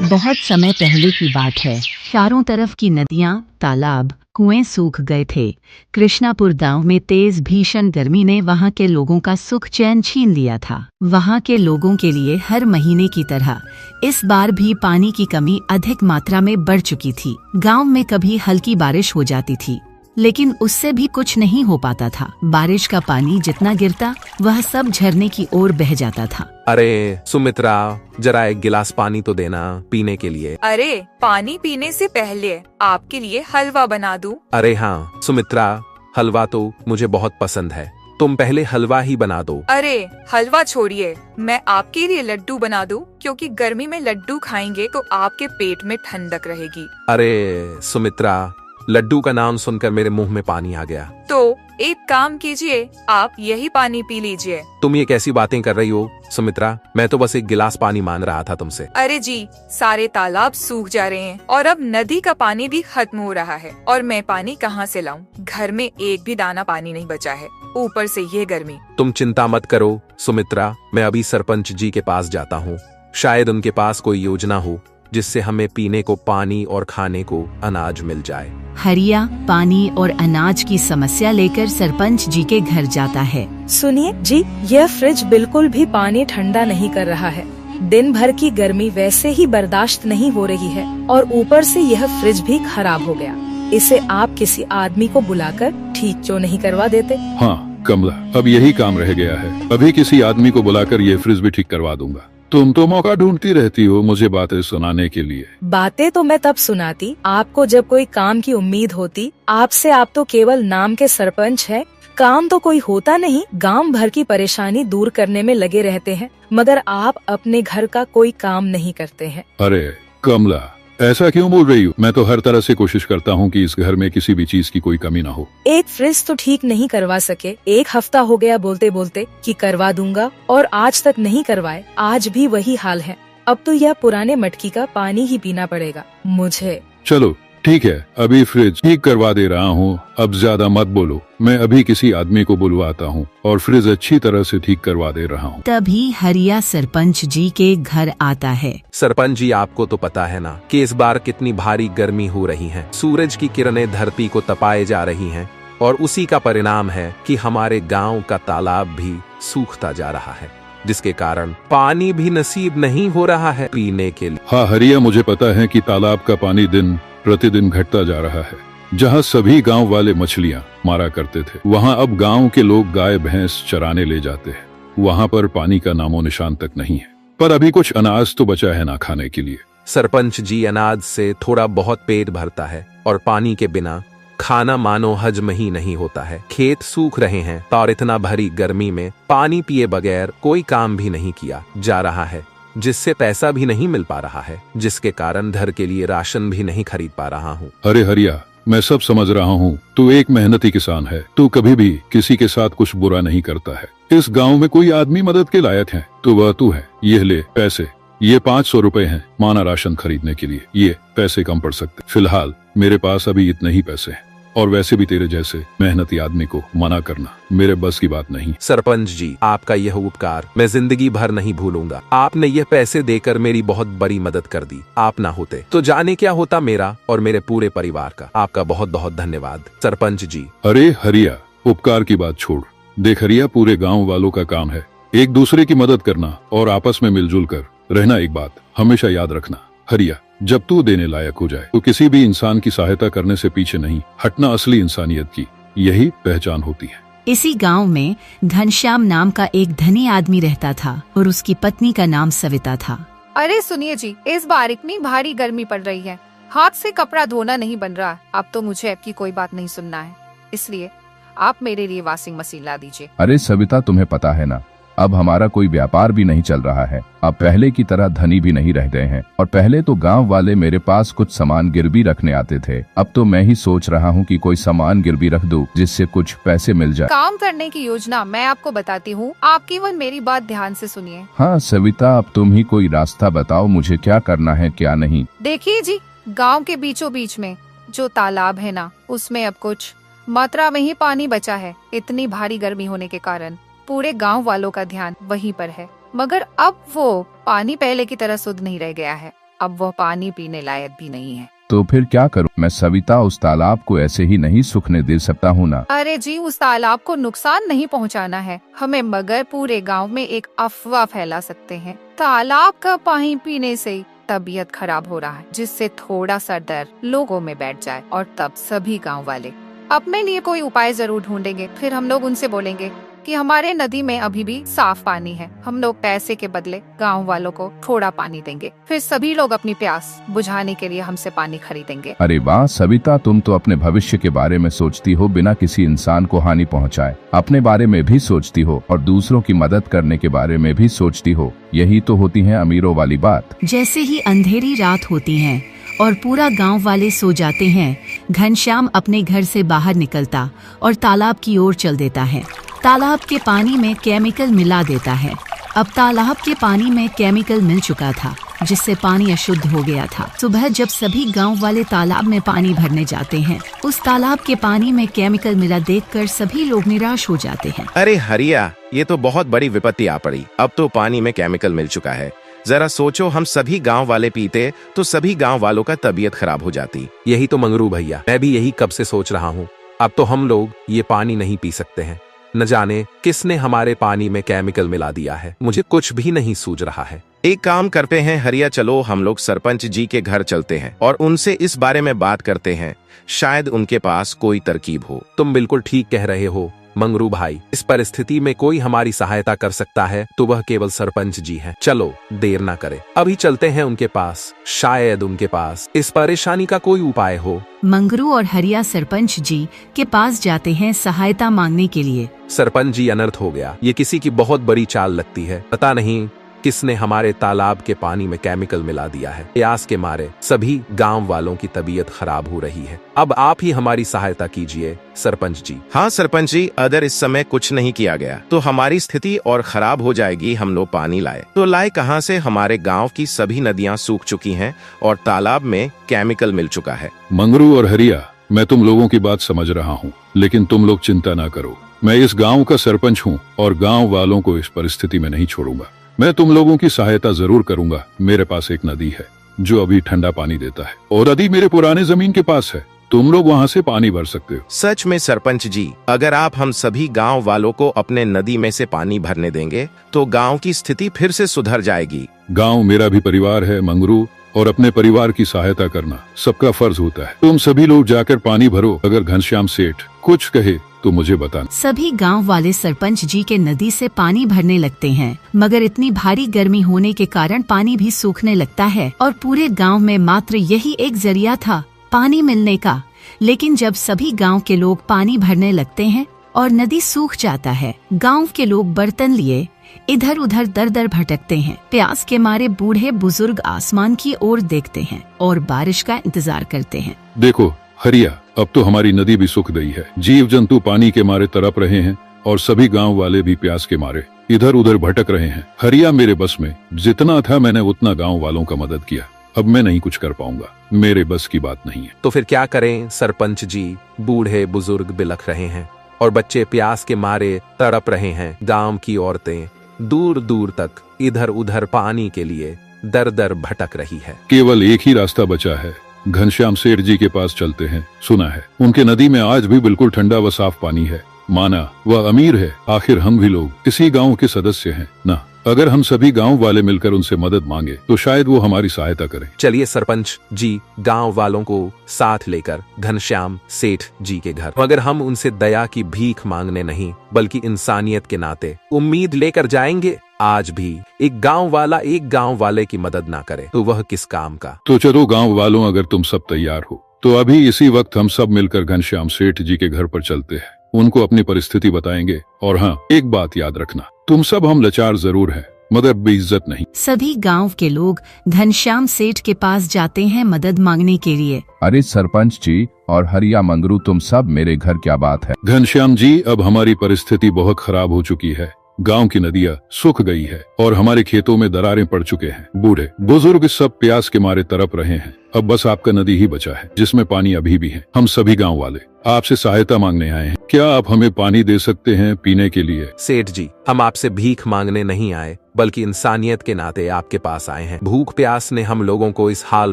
बहुत समय पहले की बात है। चारों तरफ की नदियां, तालाब, कुएं सूख गए थे। कृष्णापुर गांव में तेज भीषण गर्मी ने वहां के लोगों का सुख चैन छीन लिया था। वहां के लोगों के लिए हर महीने की तरह इस बार भी पानी की कमी अधिक मात्रा में बढ़ चुकी थी। गांव में कभी हल्की बारिश हो जाती थी, लेकिन उससे भी कुछ नहीं हो पाता था। बारिश का पानी जितना गिरता वह सब झरने की ओर बह जाता था। अरे सुमित्रा, जरा एक गिलास पानी तो देना पीने के लिए। अरे पानी पीने से पहले आपके लिए हलवा बना दूं? अरे हाँ सुमित्रा, हलवा तो मुझे बहुत पसंद है, तुम पहले हलवा ही बना दो। अरे हलवा छोड़िए, मैं आपके लिए लड्डू बना दूं, क्योंकि गर्मी में लड्डू खाएंगे तो आपके पेट में ठंडक रहेगी। अरे सुमित्रा, लड्डू का नाम सुनकर मेरे मुंह में पानी आ गया। तो एक काम कीजिए, आप यही पानी पी लीजिए। तुम ये कैसी बातें कर रही हो सुमित्रा? मैं तो बस एक गिलास पानी मांग रहा था तुमसे। अरे जी, सारे तालाब सूख जा रहे हैं और अब नदी का पानी भी खत्म हो रहा है, और मैं पानी कहाँ से लाऊं? घर में एक भी दाना पानी नहीं बचा है, ऊपर से ये गर्मी। तुम चिंता मत करो सुमित्रा, मैं अभी सरपंच जी के पास जाता हूँ। शायद उनके पास कोई योजना हो जिससे हमें पीने को पानी और खाने को अनाज मिल जाए। हरिया पानी और अनाज की समस्या लेकर सरपंच जी के घर जाता है। सुनिए जी, यह फ्रिज बिल्कुल भी पानी ठंडा नहीं कर रहा है। दिन भर की गर्मी वैसे ही बर्दाश्त नहीं हो रही है, और ऊपर से यह फ्रिज भी खराब हो गया। इसे आप किसी आदमी को बुलाकर ठीक क्यों नहीं करवा देते? हाँ कमला, अब यही काम रह गया है। अभी किसी आदमी को बुलाकर ये फ्रिज भी ठीक करवा दूंगा। तुम तो मौका ढूंढती रहती हो मुझे बातें सुनाने के लिए। बातें तो मैं तब सुनाती आपको जब कोई काम की उम्मीद होती। आपसे आप तो केवल नाम के सरपंच है, काम तो कोई होता नहीं। गांव भर की परेशानी दूर करने में लगे रहते हैं, मगर आप अपने घर का कोई काम नहीं करते हैं। अरे कमला, ऐसा क्यों बोल रही हो? मैं तो हर तरह से कोशिश करता हूँ कि इस घर में किसी भी चीज की कोई कमी ना हो। एक फ्रिज तो ठीक नहीं करवा सके, एक हफ्ता हो गया बोलते बोलते कि करवा दूंगा, और आज तक नहीं करवाए। आज भी वही हाल है। अब तो यह पुराने मटकी का पानी ही पीना पड़ेगा मुझे। चलो ठीक है, अभी फ्रिज ठीक करवा दे रहा हूँ। अब ज्यादा मत बोलो, मैं अभी किसी आदमी को बुलवाता हूँ और फ्रिज अच्छी तरह से ठीक करवा दे रहा हूँ। तभी हरिया सरपंच जी के घर आता है। सरपंच जी, आपको तो पता है ना कि इस बार कितनी भारी गर्मी हो रही है। सूरज की किरणें धरती को तपाए जा रही हैं, और उसी का परिणाम है कि हमारे गांव का तालाब भी सूखता जा रहा है, जिसके कारण पानी भी नसीब नहीं हो रहा है पीने के लिए। हाँ हरिया, मुझे पता है कि तालाब का पानी दिन प्रतिदिन घटता जा रहा है। जहाँ सभी गांव वाले मछलियाँ मारा करते थे, वहाँ अब गांव के लोग गाय भैंस चराने ले जाते हैं। वहाँ पर पानी का नामो निशान तक नहीं है, पर अभी कुछ अनाज तो बचा है ना खाने के लिए। सरपंच जी, अनाज से थोड़ा बहुत पेट भरता है, और पानी के बिना खाना मानो हजम ही नहीं होता है। खेत सूख रहे हैं, और इतना भरी गर्मी में पानी पिए बगैर कोई काम भी नहीं किया जा रहा है, जिससे पैसा भी नहीं मिल पा रहा है, जिसके कारण घर के लिए राशन भी नहीं खरीद पा रहा हूँ। अरे हरिया, मैं सब समझ रहा हूँ, तू एक मेहनती किसान है। तू कभी भी किसी के साथ कुछ बुरा नहीं करता है। इस गांव में कोई आदमी मदद के लायक है तो वह तू है। ये ले पैसे, ये 500 रुपए हैं माना राशन खरीदने के लिए। ये पैसे कम पड़ सकते, फिलहाल मेरे पास अभी इतने ही पैसे हैं। और वैसे भी तेरे जैसे मेहनती आदमी को मना करना मेरे बस की बात नहीं। सरपंच जी, आपका यह उपकार मैं जिंदगी भर नहीं भूलूंगा। आपने यह पैसे देकर मेरी बहुत बड़ी मदद कर दी। आप ना होते तो जाने क्या होता मेरा और मेरे पूरे परिवार का। आपका बहुत बहुत धन्यवाद सरपंच जी। अरे हरिया, उपकार की बात छोड़। देख हरिया, पूरे गांव वालों का काम है एक दूसरे की मदद करना और आपस में मिलजुल कर रहना। एक बात हमेशा याद रखना हरिया, जब तू देने लायक हो जाए तो किसी भी इंसान की सहायता करने से पीछे नहीं हटना। असली इंसानियत की यही पहचान होती है। इसी गांव में घनश्याम नाम का एक धनी आदमी रहता था और उसकी पत्नी का नाम सविता था। अरे सुनिए जी, इस बार इतनी भारी गर्मी पड़ रही है, हाथ से कपड़ा धोना नहीं बन रहा। अब तो मुझे आपकी कोई बात नहीं सुनना है, इसलिए आप मेरे लिए वॉशिंग मशीन ला दीजिए। अरे सविता, तुम्हें पता है ना, अब हमारा कोई व्यापार भी नहीं चल रहा है। अब पहले की तरह धनी भी नहीं रह गए हैं और पहले तो गांव वाले मेरे पास कुछ सामान गिरवी रखने आते थे। अब तो मैं ही सोच रहा हूँ कि कोई सामान गिरवी रख दूं जिससे कुछ पैसे मिल जाए। काम करने की योजना मैं आपको बताती हूँ, आप केवल मेरी बात ध्यान से सुनिए। हाँ सविता, अब तुम ही कोई रास्ता बताओ, मुझे क्या करना है क्या नहीं। देखिए जी, गाँव के बीचों बीच में जो तालाब है ना, उसमें अब कुछ मात्रा में ही पानी बचा है। इतनी भारी गर्मी होने के कारण पूरे गांव वालों का ध्यान वहीं पर है, मगर अब वो पानी पहले की तरह शुद्ध नहीं रह गया है। अब वो पानी पीने लायक भी नहीं है। तो फिर क्या करूं मैं सविता? उस तालाब को ऐसे ही नहीं सूखने दे सकता हूँ ना। अरे जी, उस तालाब को नुकसान नहीं पहुंचाना है हमें, मगर पूरे गांव में एक अफवाह फैला सकते हैं। तालाब का पानी पीने से तबीयत खराब हो रहा है, जिससे थोड़ा सा डर लोगों में बैठ जाए और तब सभी गाँव वाले अपने लिए कोई उपाय जरूर ढूंढेंगे। फिर हम लोग उनसे बोलेंगे कि हमारे नदी में अभी भी साफ पानी है, हम लोग पैसे के बदले गांव वालों को थोड़ा पानी देंगे। फिर सभी लोग अपनी प्यास बुझाने के लिए हमसे पानी खरीदेंगे। अरे वाह सविता, तुम तो अपने भविष्य के बारे में सोचती हो, बिना किसी इंसान को हानि पहुंचाए। अपने बारे में भी सोचती हो और दूसरों की मदद करने के बारे में भी सोचती हो। यही तो होती है अमीरों वाली बात। जैसे ही अंधेरी रात होती है और पूरा गांव वाले सो जाते हैं, घनश्याम अपने घर से बाहर निकलता और तालाब की ओर चल देता है। तालाब के पानी में केमिकल मिला देता है। अब तालाब के पानी में केमिकल मिल चुका था, जिससे पानी अशुद्ध हो गया था। सुबह जब सभी गांव वाले तालाब में पानी भरने जाते हैं, उस तालाब के पानी में केमिकल मिला देखकर सभी लोग निराश हो जाते हैं। अरे हरिया, ये तो बहुत बड़ी विपत्ति आ पड़ी। अब तो पानी में केमिकल मिल चुका है। जरा सोचो, हम सभी गांव वाले पीते तो सभी गांव वालों का तबीयत खराब हो जाती। यही तो मंगरू भैया, मैं भी यही कब से सोच रहा हूँ। अब तो हम लोग ये पानी नहीं पी सकते हैं। न जाने किसने हमारे पानी में केमिकल मिला दिया है, मुझे कुछ भी नहीं सूझ रहा है। एक काम करते हैं हरिया, चलो हम लोग सरपंच जी के घर चलते हैं और उनसे इस बारे में बात करते हैं। शायद उनके पास कोई तरकीब हो। तुम बिल्कुल ठीक कह रहे हो मंगरू भाई, इस परिस्थिति में कोई हमारी सहायता कर सकता है तो वह केवल सरपंच जी हैं। चलो देर ना करें, अभी चलते हैं उनके पास। शायद उनके पास इस परेशानी का कोई उपाय हो। मंगरू और हरिया सरपंच जी के पास जाते हैं सहायता मांगने के लिए। सरपंच जी, अनर्थ हो गया। ये किसी की बहुत बड़ी चाल लगती है। पता नहीं किसने हमारे तालाब के पानी में केमिकल मिला दिया है। प्यास के मारे सभी गांव वालों की तबीयत खराब हो रही है। अब आप ही हमारी सहायता कीजिए सरपंच जी। हाँ सरपंच जी, अगर इस समय कुछ नहीं किया गया तो हमारी स्थिति और खराब हो जाएगी। हम लोग पानी लाए तो लाए कहाँ से? हमारे गांव की सभी नदियाँ सूख चुकी हैं और तालाब में केमिकल मिल चुका है। मंगरू और हरिया, मैं तुम लोगों की बात समझ रहा हूँ, लेकिन तुम लोग चिंता ना करो। मैं इस गाँव का सरपंच हूँ और गाँव वालों को इस परिस्थिति में नहीं छोड़ूंगा। मैं तुम लोगों की सहायता जरूर करूंगा। मेरे पास एक नदी है जो अभी ठंडा पानी देता है और नदी मेरे पुराने जमीन के पास है। तुम लोग वहाँ से पानी भर सकते हो। सच में सरपंच जी, अगर आप हम सभी गांव वालों को अपने नदी में से पानी भरने देंगे तो गांव की स्थिति फिर से सुधर जाएगी। गांव मेरा भी परिवार है मंगरू, और अपने परिवार की सहायता करना सबका फर्ज होता है। तुम सभी लोग जाकर पानी भरो। अगर घनश्याम सेठ कुछ कहे तो मुझे बताना। सभी गांव वाले सरपंच जी के नदी से पानी भरने लगते हैं, मगर इतनी भारी गर्मी होने के कारण पानी भी सूखने लगता है और पूरे गांव में मात्र यही एक जरिया था पानी मिलने का। लेकिन जब सभी गांव के लोग पानी भरने लगते हैं और नदी सूख जाता है, गांव के लोग बर्तन लिए इधर उधर दर दर भटकते हैं। प्यास के मारे बूढ़े बुजुर्ग आसमान की ओर देखते हैं और बारिश का इंतजार करते हैं। देखो हरिया, अब तो हमारी नदी भी सूख गई है। जीव जंतु पानी के मारे तड़प रहे हैं और सभी गांव वाले भी प्यास के मारे इधर उधर भटक रहे हैं। हरिया, मेरे बस में जितना था मैंने उतना गांव वालों का मदद किया। अब मैं नहीं कुछ कर पाऊंगा, मेरे बस की बात नहीं है। तो फिर क्या करें सरपंच जी? बूढ़े बुजुर्ग बिलख रहे हैं और बच्चे प्यास के मारे तड़प रहे हैं। गांव की औरतें दूर दूर तक इधर उधर पानी के लिए दर दर भटक रही है। केवल एक ही रास्ता बचा है, घनश्याम सेठ जी के पास चलते हैं। सुना है उनके नदी में आज भी बिल्कुल ठंडा व साफ पानी है। माना वह अमीर है, आखिर हम भी लोग इसी गांव के सदस्य हैं ना। अगर हम सभी गांव वाले मिलकर उनसे मदद मांगे तो शायद वो हमारी सहायता करें। चलिए सरपंच जी, गांव वालों को साथ लेकर घनश्याम सेठ जी के घर, अगर हम उनसे दया की भीख मांगने नहीं बल्कि इंसानियत के नाते उम्मीद लेकर जाएंगे। आज भी एक गांव वाला एक गांव वाले की मदद ना करे तो वह किस काम का। तो चलो गांव वालों, अगर तुम सब तैयार हो तो अभी इसी वक्त हम सब मिलकर घनश्याम सेठ जी के घर पर चलते हैं। उनको अपनी परिस्थिति बताएंगे। और हाँ, एक बात याद रखना, तुम सब हम लाचार जरूर हैं मगर बेइज्जत नहीं। सभी गांव के लोग घनश्याम सेठ के पास जाते हैं मदद मांगने के लिए। अरे सरपंच जी और हरिया मंगरू, तुम सब मेरे घर, क्या बात है? घनश्याम जी, अब हमारी परिस्थिति बहुत खराब हो चुकी है। गांव की नदियां सूख गई है और हमारे खेतों में दरारें पड़ चुके हैं। बूढ़े बुजुर्ग सब प्यास के मारे तड़प रहे हैं। अब बस आपका नदी ही बचा है जिसमें पानी अभी भी है। हम सभी गांव वाले आपसे सहायता मांगने आए हैं। क्या आप हमें पानी दे सकते हैं पीने के लिए? सेठ जी, हम आपसे भीख मांगने नहीं आए बल्कि इंसानियत के नाते आपके पास आए हैं। भूख प्यास ने हम लोगों को इस हाल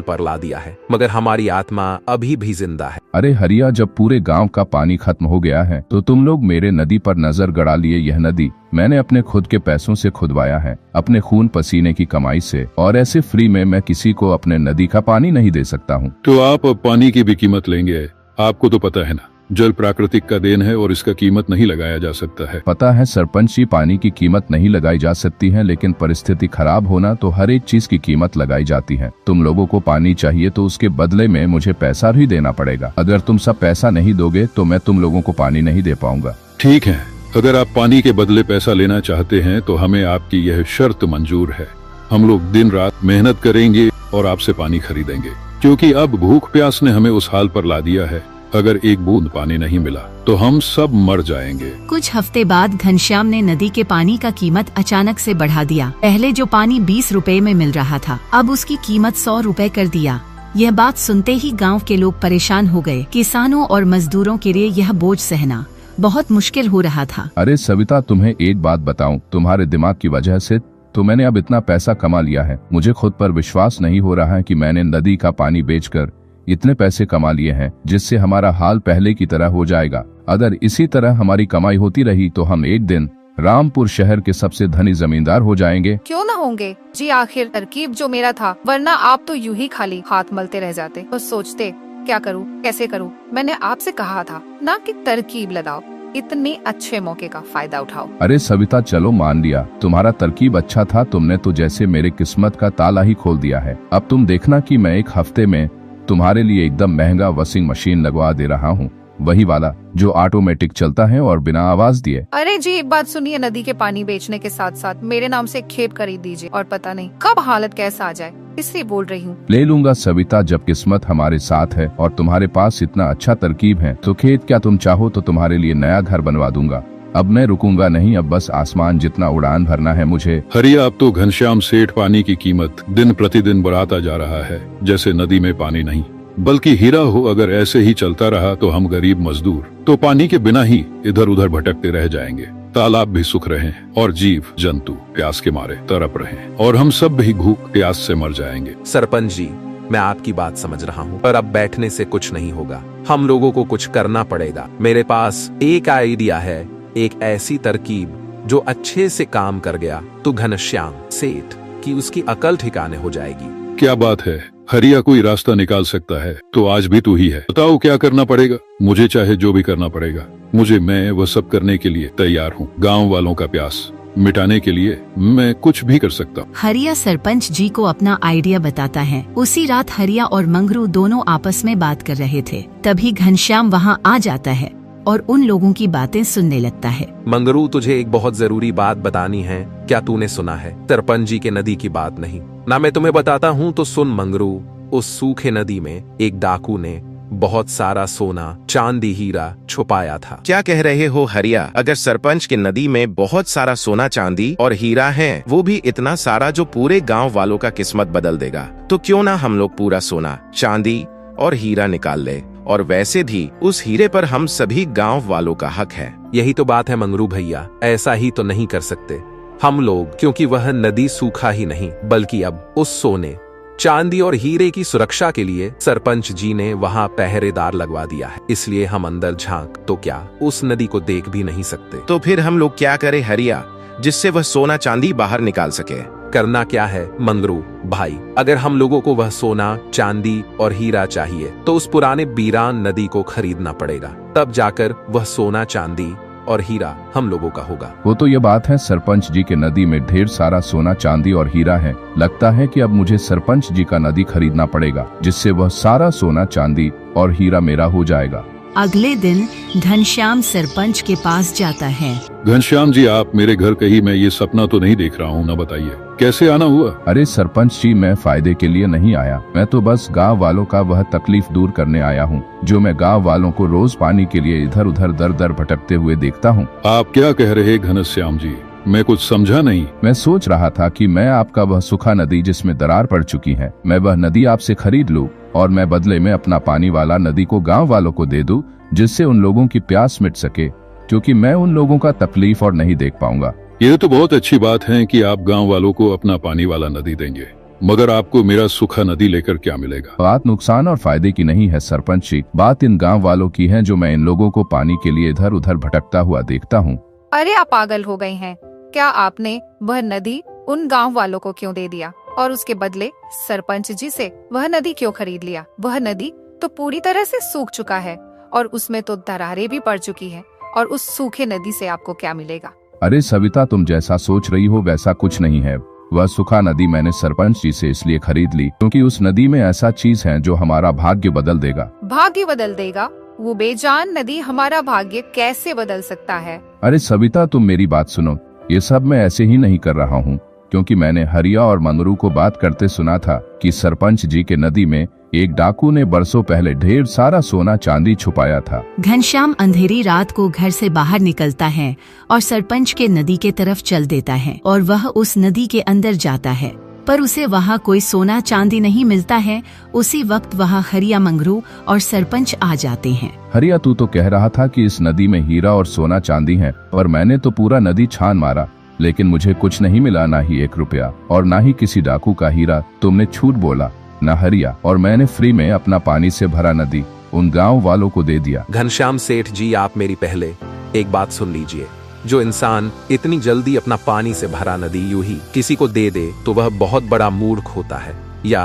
पर ला दिया है मगर हमारी आत्मा अभी भी जिंदा है। अरे हरिया, जब पूरे गांव का पानी खत्म हो गया है तो तुम लोग मेरे नदी पर नजर गड़ा लिए। यह नदी मैंने अपने खुद के पैसों से खुदवाया है, अपने खून पसीने की कमाई से, और ऐसे फ्री में मैं किसी को अपने नदी का पानी नहीं दे सकता हूँ। तो आप अब पानी की भी कीमत लेंगे? आपको तो पता है ना, जल प्राकृतिक का देन है और इसका कीमत नहीं लगाया जा सकता है। पता है सरपंच जी, पानी की कीमत नहीं लगाई जा सकती है, लेकिन परिस्थिति खराब होना तो हर एक चीज की कीमत लगाई जाती है। तुम लोगों को पानी चाहिए तो उसके बदले में मुझे पैसा भी देना पड़ेगा। अगर तुम सब पैसा नहीं दोगे तो मैं तुम लोगों को पानी नहीं दे पाऊंगा। ठीक है, अगर आप पानी के बदले पैसा लेना चाहते हैं तो हमें आपकी यह शर्त मंजूर है। हम लोग दिन रात मेहनत करेंगे और आपसे पानी खरीदेंगे, क्योंकि अब भूख प्यास ने हमें उस हाल पर ला दिया है। अगर एक बूंद पानी नहीं मिला तो हम सब मर जाएंगे। कुछ हफ्ते बाद घनश्याम ने नदी के पानी का कीमत अचानक से बढ़ा दिया। पहले जो पानी 20 रुपए में मिल रहा था, अब उसकी कीमत 100 रुपए कर दिया। यह बात सुनते ही गांव के लोग परेशान हो गए। किसानों और मजदूरों के लिए यह बोझ सहना बहुत मुश्किल हो रहा था। अरे सविता, तुम्हें एक बात बताऊं, तुम्हारे दिमाग की वजह से तो मैंने अब इतना पैसा कमा लिया है। मुझे खुद पर विश्वास नहीं हो रहा है कि मैंने नदी का पानी बेचकर इतने पैसे कमा लिए हैं, जिससे हमारा हाल पहले की तरह हो जाएगा। अगर इसी तरह हमारी कमाई होती रही तो हम एक दिन रामपुर शहर के सबसे धनी जमींदार हो जाएंगे। क्यों ना होंगे जी, आखिर तरकीब जो मेरा था, वरना आप तो यूं ही खाली हाथ मलते रह जाते और सोचते क्या करूं, कैसे करूं। मैंने आपसे कहा था ना कि तरकीब लगाओ, इतने अच्छे मौके का फायदा उठाओ। अरे सविता, चलो मान लिया तुम्हारा तरकीब अच्छा था, तुमने तो जैसे मेरे किस्मत का ताला ही खोल दिया है। अब तुम देखना कि मैं एक हफ्ते में तुम्हारे लिए एकदम महंगा वॉशिंग मशीन लगवा दे रहा हूँ, वही वाला जो ऑटोमेटिक चलता है और बिना आवाज दिए। अरे जी, एक बात सुनिए, नदी के पानी बेचने के साथ साथ मेरे नाम से खेत खरीद दीजिए, और पता नहीं कब हालत कैसा आ जाए, इसलिए बोल रही हूँ। ले लूंगा सविता, जब किस्मत हमारे साथ है और तुम्हारे पास इतना अच्छा तरकीब है तो खेत क्या, तुम चाहो तो तुम्हारे लिए नया घर बनवा दूंगा। अब मैं रुकूंगा नहीं, अब बस आसमान जितना उड़ान भरना है मुझे। हरिया, अब तो घनश्याम सेठ पानी की कीमत दिन प्रतिदिन बढ़ाता जा रहा है, जैसे नदी में पानी नहीं बल्कि हीरा हो। अगर ऐसे ही चलता रहा तो हम गरीब मजदूर तो पानी के बिना ही इधर उधर भटकते रह जाएंगे। तालाब भी सूख रहे हैं और जीव जंतु प्यास के मारे तड़प रहे हैं और हम सब भी भूख प्यास से मर जाएंगे। सरपंच जी, मैं आपकी बात समझ रहा हूँ, पर अब बैठने से कुछ नहीं होगा। हम लोगों को कुछ करना पड़ेगा। मेरे पास एक आइडिया है, एक ऐसी तरकीब जो अच्छे से काम कर गया तो घनश्याम सेठ की उसकी अकल ठिकाने हो जाएगी। क्या बात है हरिया, कोई रास्ता निकाल सकता है तो आज भी तू ही है। बताओ क्या करना पड़ेगा? मुझे चाहे जो भी करना पड़ेगा, मैं वह सब करने के लिए तैयार हूँ। गाँव वालों का प्यास मिटाने के लिए मैं कुछ भी कर सकता हूँ। हरिया सरपंच जी को अपना आइडिया बताता है। उसी रात हरिया और मंगरू दोनों आपस में बात कर रहे थे, तभी घनश्याम वहाँ आ जाता है और उन लोगों की बातें सुनने लगता है। मंगरू, तुझे एक बहुत जरूरी बात बतानी है। क्या तूने सुना है? सरपंच जी के नदी की बात नहीं ना, मैं तुम्हें बताता हूँ तो सुन मंगरू। उस सूखे नदी में एक डाकू ने बहुत सारा सोना, चांदी, हीरा छुपाया था। क्या कह रहे हो हरिया? अगर सरपंच की नदी में बहुत सारा सोना, चांदी और हीरा है, वो भी इतना सारा जो पूरे गांव वालों का किस्मत बदल देगा, तो क्यों ना हम लोग पूरा सोना, चांदी और हीरा निकाल ले। और वैसे भी उस हीरे पर हम सभी गांव वालों का हक है। यही तो बात है मंगरू भैया, ऐसा ही तो नहीं कर सकते हम लोग, क्योंकि वह नदी सूखा ही नहीं बल्कि अब उस सोने, चांदी और हीरे की सुरक्षा के लिए सरपंच जी ने वहाँ पहरेदार लगवा दिया है। इसलिए हम अंदर झांक तो क्या, उस नदी को देख भी नहीं सकते। तो फिर हम लोग क्या करें हरिया, जिससे वह सोना चांदी बाहर निकाल सके? करना क्या है मंगरू भाई, अगर हम लोगों को वह सोना, चांदी और हीरा चाहिए तो उस पुराने बीरान नदी को खरीदना पड़ेगा, तब जाकर वह सोना, चांदी और हीरा हम लोगों का होगा। वो तो ये बात है, सरपंच जी के नदी में ढेर सारा सोना, चांदी और हीरा है। लगता है कि अब मुझे सरपंच जी का नदी खरीदना पड़ेगा, जिससे वह सारा सोना, चांदी और हीरा मेरा हो जाएगा। अगले दिन घनश्याम सरपंच के पास जाता है। घनश्याम जी, आप मेरे घर कहीं मैं ये सपना तो नहीं देख रहा हूँ ना, बताइए कैसे आना हुआ? अरे सरपंच जी, मैं फायदे के लिए नहीं आया, मैं तो बस गांव वालों का वह तकलीफ दूर करने आया हूँ जो मैं गांव वालों को रोज पानी के लिए इधर उधर दर दर भटकते हुए देखता हूँ। आप क्या कह रहे घनश्याम जी? मैं कुछ समझा नहीं। मैं सोच रहा था कि मैं आपका वह सूखा नदी जिसमें दरार पड़ चुकी है, मैं वह नदी आपसे खरीद लूं और मैं बदले में अपना पानी वाला नदी को गांव वालों को दे दूं, जिससे उन लोगों की प्यास मिट सके, क्योंकि मैं उन लोगों का तकलीफ और नहीं देख पाऊंगा। ये तो बहुत अच्छी बात है कि आप गांव वालों को अपना पानी वाला नदी देंगे, मगर आपको मेरा सूखा नदी लेकर क्या मिलेगा? बात नुकसान और फायदे की नहीं है सरपंच जी, बात इन गांव वालों की है जो मैं इन लोगों को पानी के लिए इधर उधर भटकता हुआ देखता हूँ। अरे आप पागल हो गए हैं क्या? आपने वह नदी उन गांव वालों को क्यों दे दिया और उसके बदले सरपंच जी से वह नदी क्यों खरीद लिया? वह नदी तो पूरी तरह से सूख चुका है और उसमें तो दरारें भी पड़ चुकी है, और उस सूखे नदी से आपको क्या मिलेगा? अरे सविता, तुम जैसा सोच रही हो वैसा कुछ नहीं है। वह सूखा नदी मैंने सरपंच जी से इसलिए खरीद ली क्योंकि उस नदी में ऐसा चीज है जो हमारा भाग्य बदल देगा। भाग्य बदल देगा? वो बेजान नदी हमारा भाग्य कैसे बदल सकता है? अरे सविता, तुम मेरी बात सुनो, ये सब मैं ऐसे ही नहीं कर रहा हूँ, क्योंकि मैंने हरिया और मंगरू को बात करते सुना था कि सरपंच जी के नदी में एक डाकू ने बरसों पहले ढेर सारा सोना, चांदी छुपाया था। घनश्याम अंधेरी रात को घर से बाहर निकलता है और सरपंच के नदी के तरफ चल देता है और वह उस नदी के अंदर जाता है, पर उसे वहाँ कोई सोना, चांदी नहीं मिलता है। उसी वक्त वहाँ हरिया, मंगरू और सरपंच आ जाते हैं। हरिया, तू तो कह रहा था कि इस नदी में हीरा और सोना, चांदी है, और मैंने तो पूरा नदी छान मारा, लेकिन मुझे कुछ नहीं मिला, ना ही 1 रुपया और ना ही किसी डाकू का हीरा। तुमने झूठ बोला ना हरिया, और मैंने फ्री में अपना पानी से भरा नदी उन गांव वालों को दे दिया। घनश्याम सेठ जी, आप मेरी पहले एक बात सुन लीजिए। जो इंसान इतनी जल्दी अपना पानी से भरा नदी यूं ही किसी को दे दे तो वह बहुत बड़ा मूर्ख होता है, या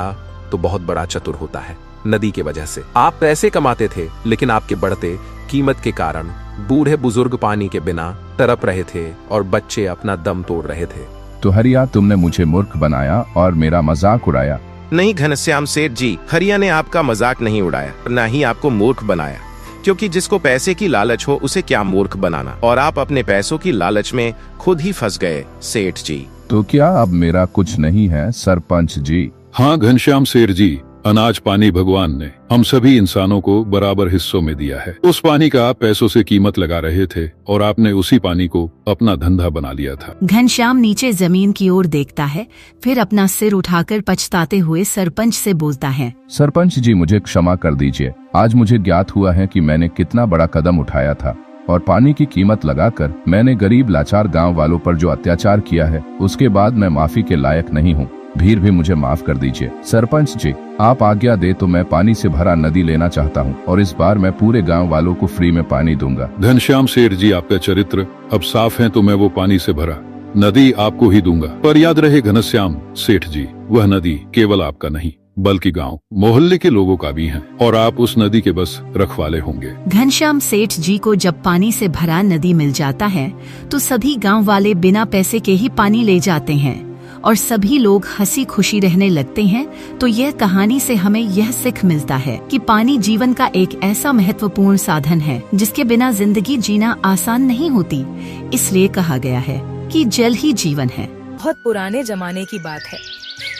तो बहुत बड़ा चतुर होता है। नदी के वजह से आप पैसे कमाते थे, लेकिन आपके बढ़ते कीमत के कारण बूढ़े बुजुर्ग पानी के बिना तड़प रहे थे और बच्चे अपना दम तोड़ रहे थे। तो हरिया, तुमने मुझे मूर्ख बनाया और मेरा मजाक उड़ाया। नहीं घनश्याम सेठ जी, हरिया ने आपका मजाक नहीं उड़ाया, न ही आपको मूर्ख बनाया, क्योंकि जिसको पैसे की लालच हो उसे क्या मूर्ख बनाना, और आप अपने पैसों की लालच में खुद ही फंस गए सेठ जी। तो क्या अब मेरा कुछ नहीं है सरपंच जी? हाँ घनश्याम सेठ जी, अनाज पानी भगवान ने हम सभी इंसानों को बराबर हिस्सों में दिया है। उस पानी का आप पैसों से कीमत लगा रहे थे और आपने उसी पानी को अपना धंधा बना लिया था। घनश्याम नीचे जमीन की ओर देखता है, फिर अपना सिर उठाकर पछताते हुए सरपंच से बोलता है, सरपंच जी, मुझे क्षमा कर दीजिए। आज मुझे ज्ञात हुआ है कि मैंने कितना बड़ा कदम उठाया था, और पानी की कीमत लगाकर मैंने गरीब लाचार गाँव वालों पर जो अत्याचार किया है, उसके बाद मैं माफी के लायक नहीं हूँ। भी मुझे माफ कर दीजिए। सरपंच जी, आप आज्ञा दे तो मैं पानी से भरा नदी लेना चाहता हूँ, और इस बार मैं पूरे गांव वालों को फ्री में पानी दूंगा। घनश्याम सेठ जी, आपका चरित्र अब साफ है, तो मैं वो पानी से भरा नदी आपको ही दूंगा। पर याद रहे घनश्याम सेठ जी, वह नदी केवल आपका नहीं बल्कि गांव मोहल्ले के लोगों का भी है, और आप उस नदी के बस रखवाले होंगे। घनश्याम सेठ जी को जब पानी से भरा नदी मिल जाता है तो सभी गांव वाले बिना पैसे के ही पानी ले जाते हैं और सभी लोग हंसी खुशी रहने लगते हैं। तो यह कहानी से हमें यह सीख मिलता है कि पानी जीवन का एक ऐसा महत्वपूर्ण साधन है जिसके बिना जिंदगी जीना आसान नहीं होती। इसलिए कहा गया है कि जल ही जीवन है। बहुत पुराने जमाने की बात है।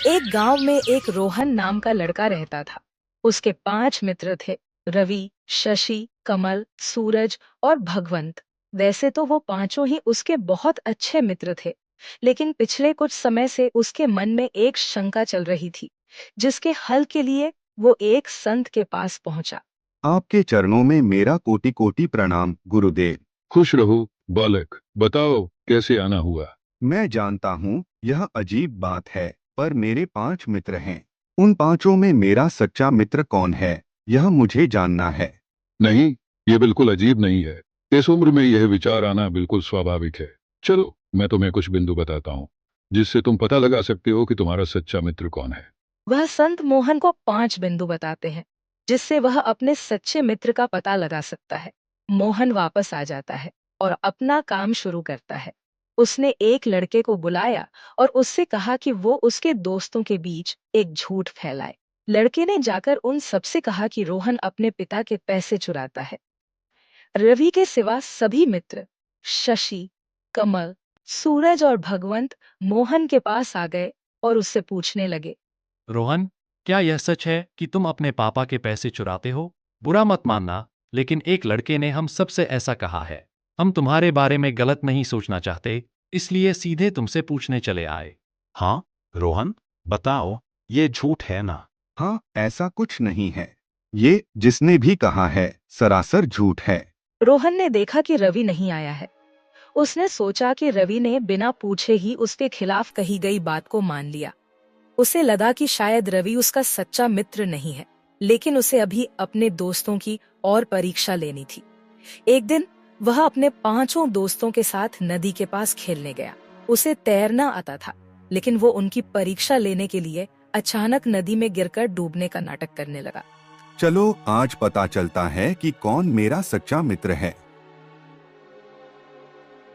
एक गांव में एक रोहन नाम का लड़का रहता था। उसके 5 मित्र थे। रवि, शशि, कमल, सूरज और भगवंत। वैसे तो वो पांचों ही उसके बहुत अच्छे मित्र थे, लेकिन पिछले कुछ समय से उसके मन में एक शंका चल रही थी, जिसके हल के लिए वो एक संत के पास पहुंचा। आपके चरणों में मेरा कोटि कोटि प्रणाम गुरुदेव। खुश रहो बालक, बताओ कैसे आना हुआ। मैं जानता हूँ यह अजीब बात है, पर मेरे 5 मित्र हैं। उन 5 में मेरा सच्चा मित्र कौन है, यह मुझे जानना है। नहीं, ये बिल्कुल अजीब नहीं है। इस उम्र में यह विचार आना बिल्कुल स्वाभाविक है। चलो मैं तुम्हें कुछ बिंदु बताता हूँ, जिससे तुम पता लगा सकते हो कि तुम्हारा सच्चा मित्र कौन है। वह संत मोहन को 5 बिंदु बताते हैं, जिससे वह अपने सच्चे मित्र का पता लगा सकता है। मोहन वापस आ जाता है और अपना काम शुरू करता है। उसने एक लड़के को बुलाया और उससे कहा कि वो उसके दोस्तों के बीच एक झूठ फैलाए। लड़के ने जाकर उन सबसे कहा कि रोहन अपने पिता के पैसे चुराता है। रवि के सिवा सभी मित्र शशि, कमल, सूरज और भगवंत मोहन के पास आ गए और उससे पूछने लगे, रोहन, क्या यह सच है कि तुम अपने पापा के पैसे चुराते हो? बुरा मत मानना, लेकिन एक लड़के ने हम सबसे ऐसा कहा है। हम तुम्हारे बारे में गलत नहीं सोचना चाहते, इसलिए सीधे तुमसे पूछने चले आए। हाँ रोहन, बताओ, ये झूठ है ना? हाँ, ऐसा कुछ नहीं है। ये जिसने भी कहा है सरासर झूठ है। रोहन ने देखा कि रवि नहीं आया है। उसने सोचा कि रवि ने बिना पूछे ही उसके खिलाफ कही गई बात को मान लिया। उसे लगा कि शायद रवि उसका सच्चा मित्र नहीं है, लेकिन उसे अभी अपने दोस्तों की और परीक्षा लेनी थी। एक दिन वह अपने 5 दोस्तों के साथ नदी के पास खेलने गया। उसे तैरना आता था, लेकिन वो उनकी परीक्षा लेने के लिए अचानक नदी में गिरकर डूबने का नाटक करने लगा। चलो आज पता चलता है कि कौन मेरा सच्चा मित्र है।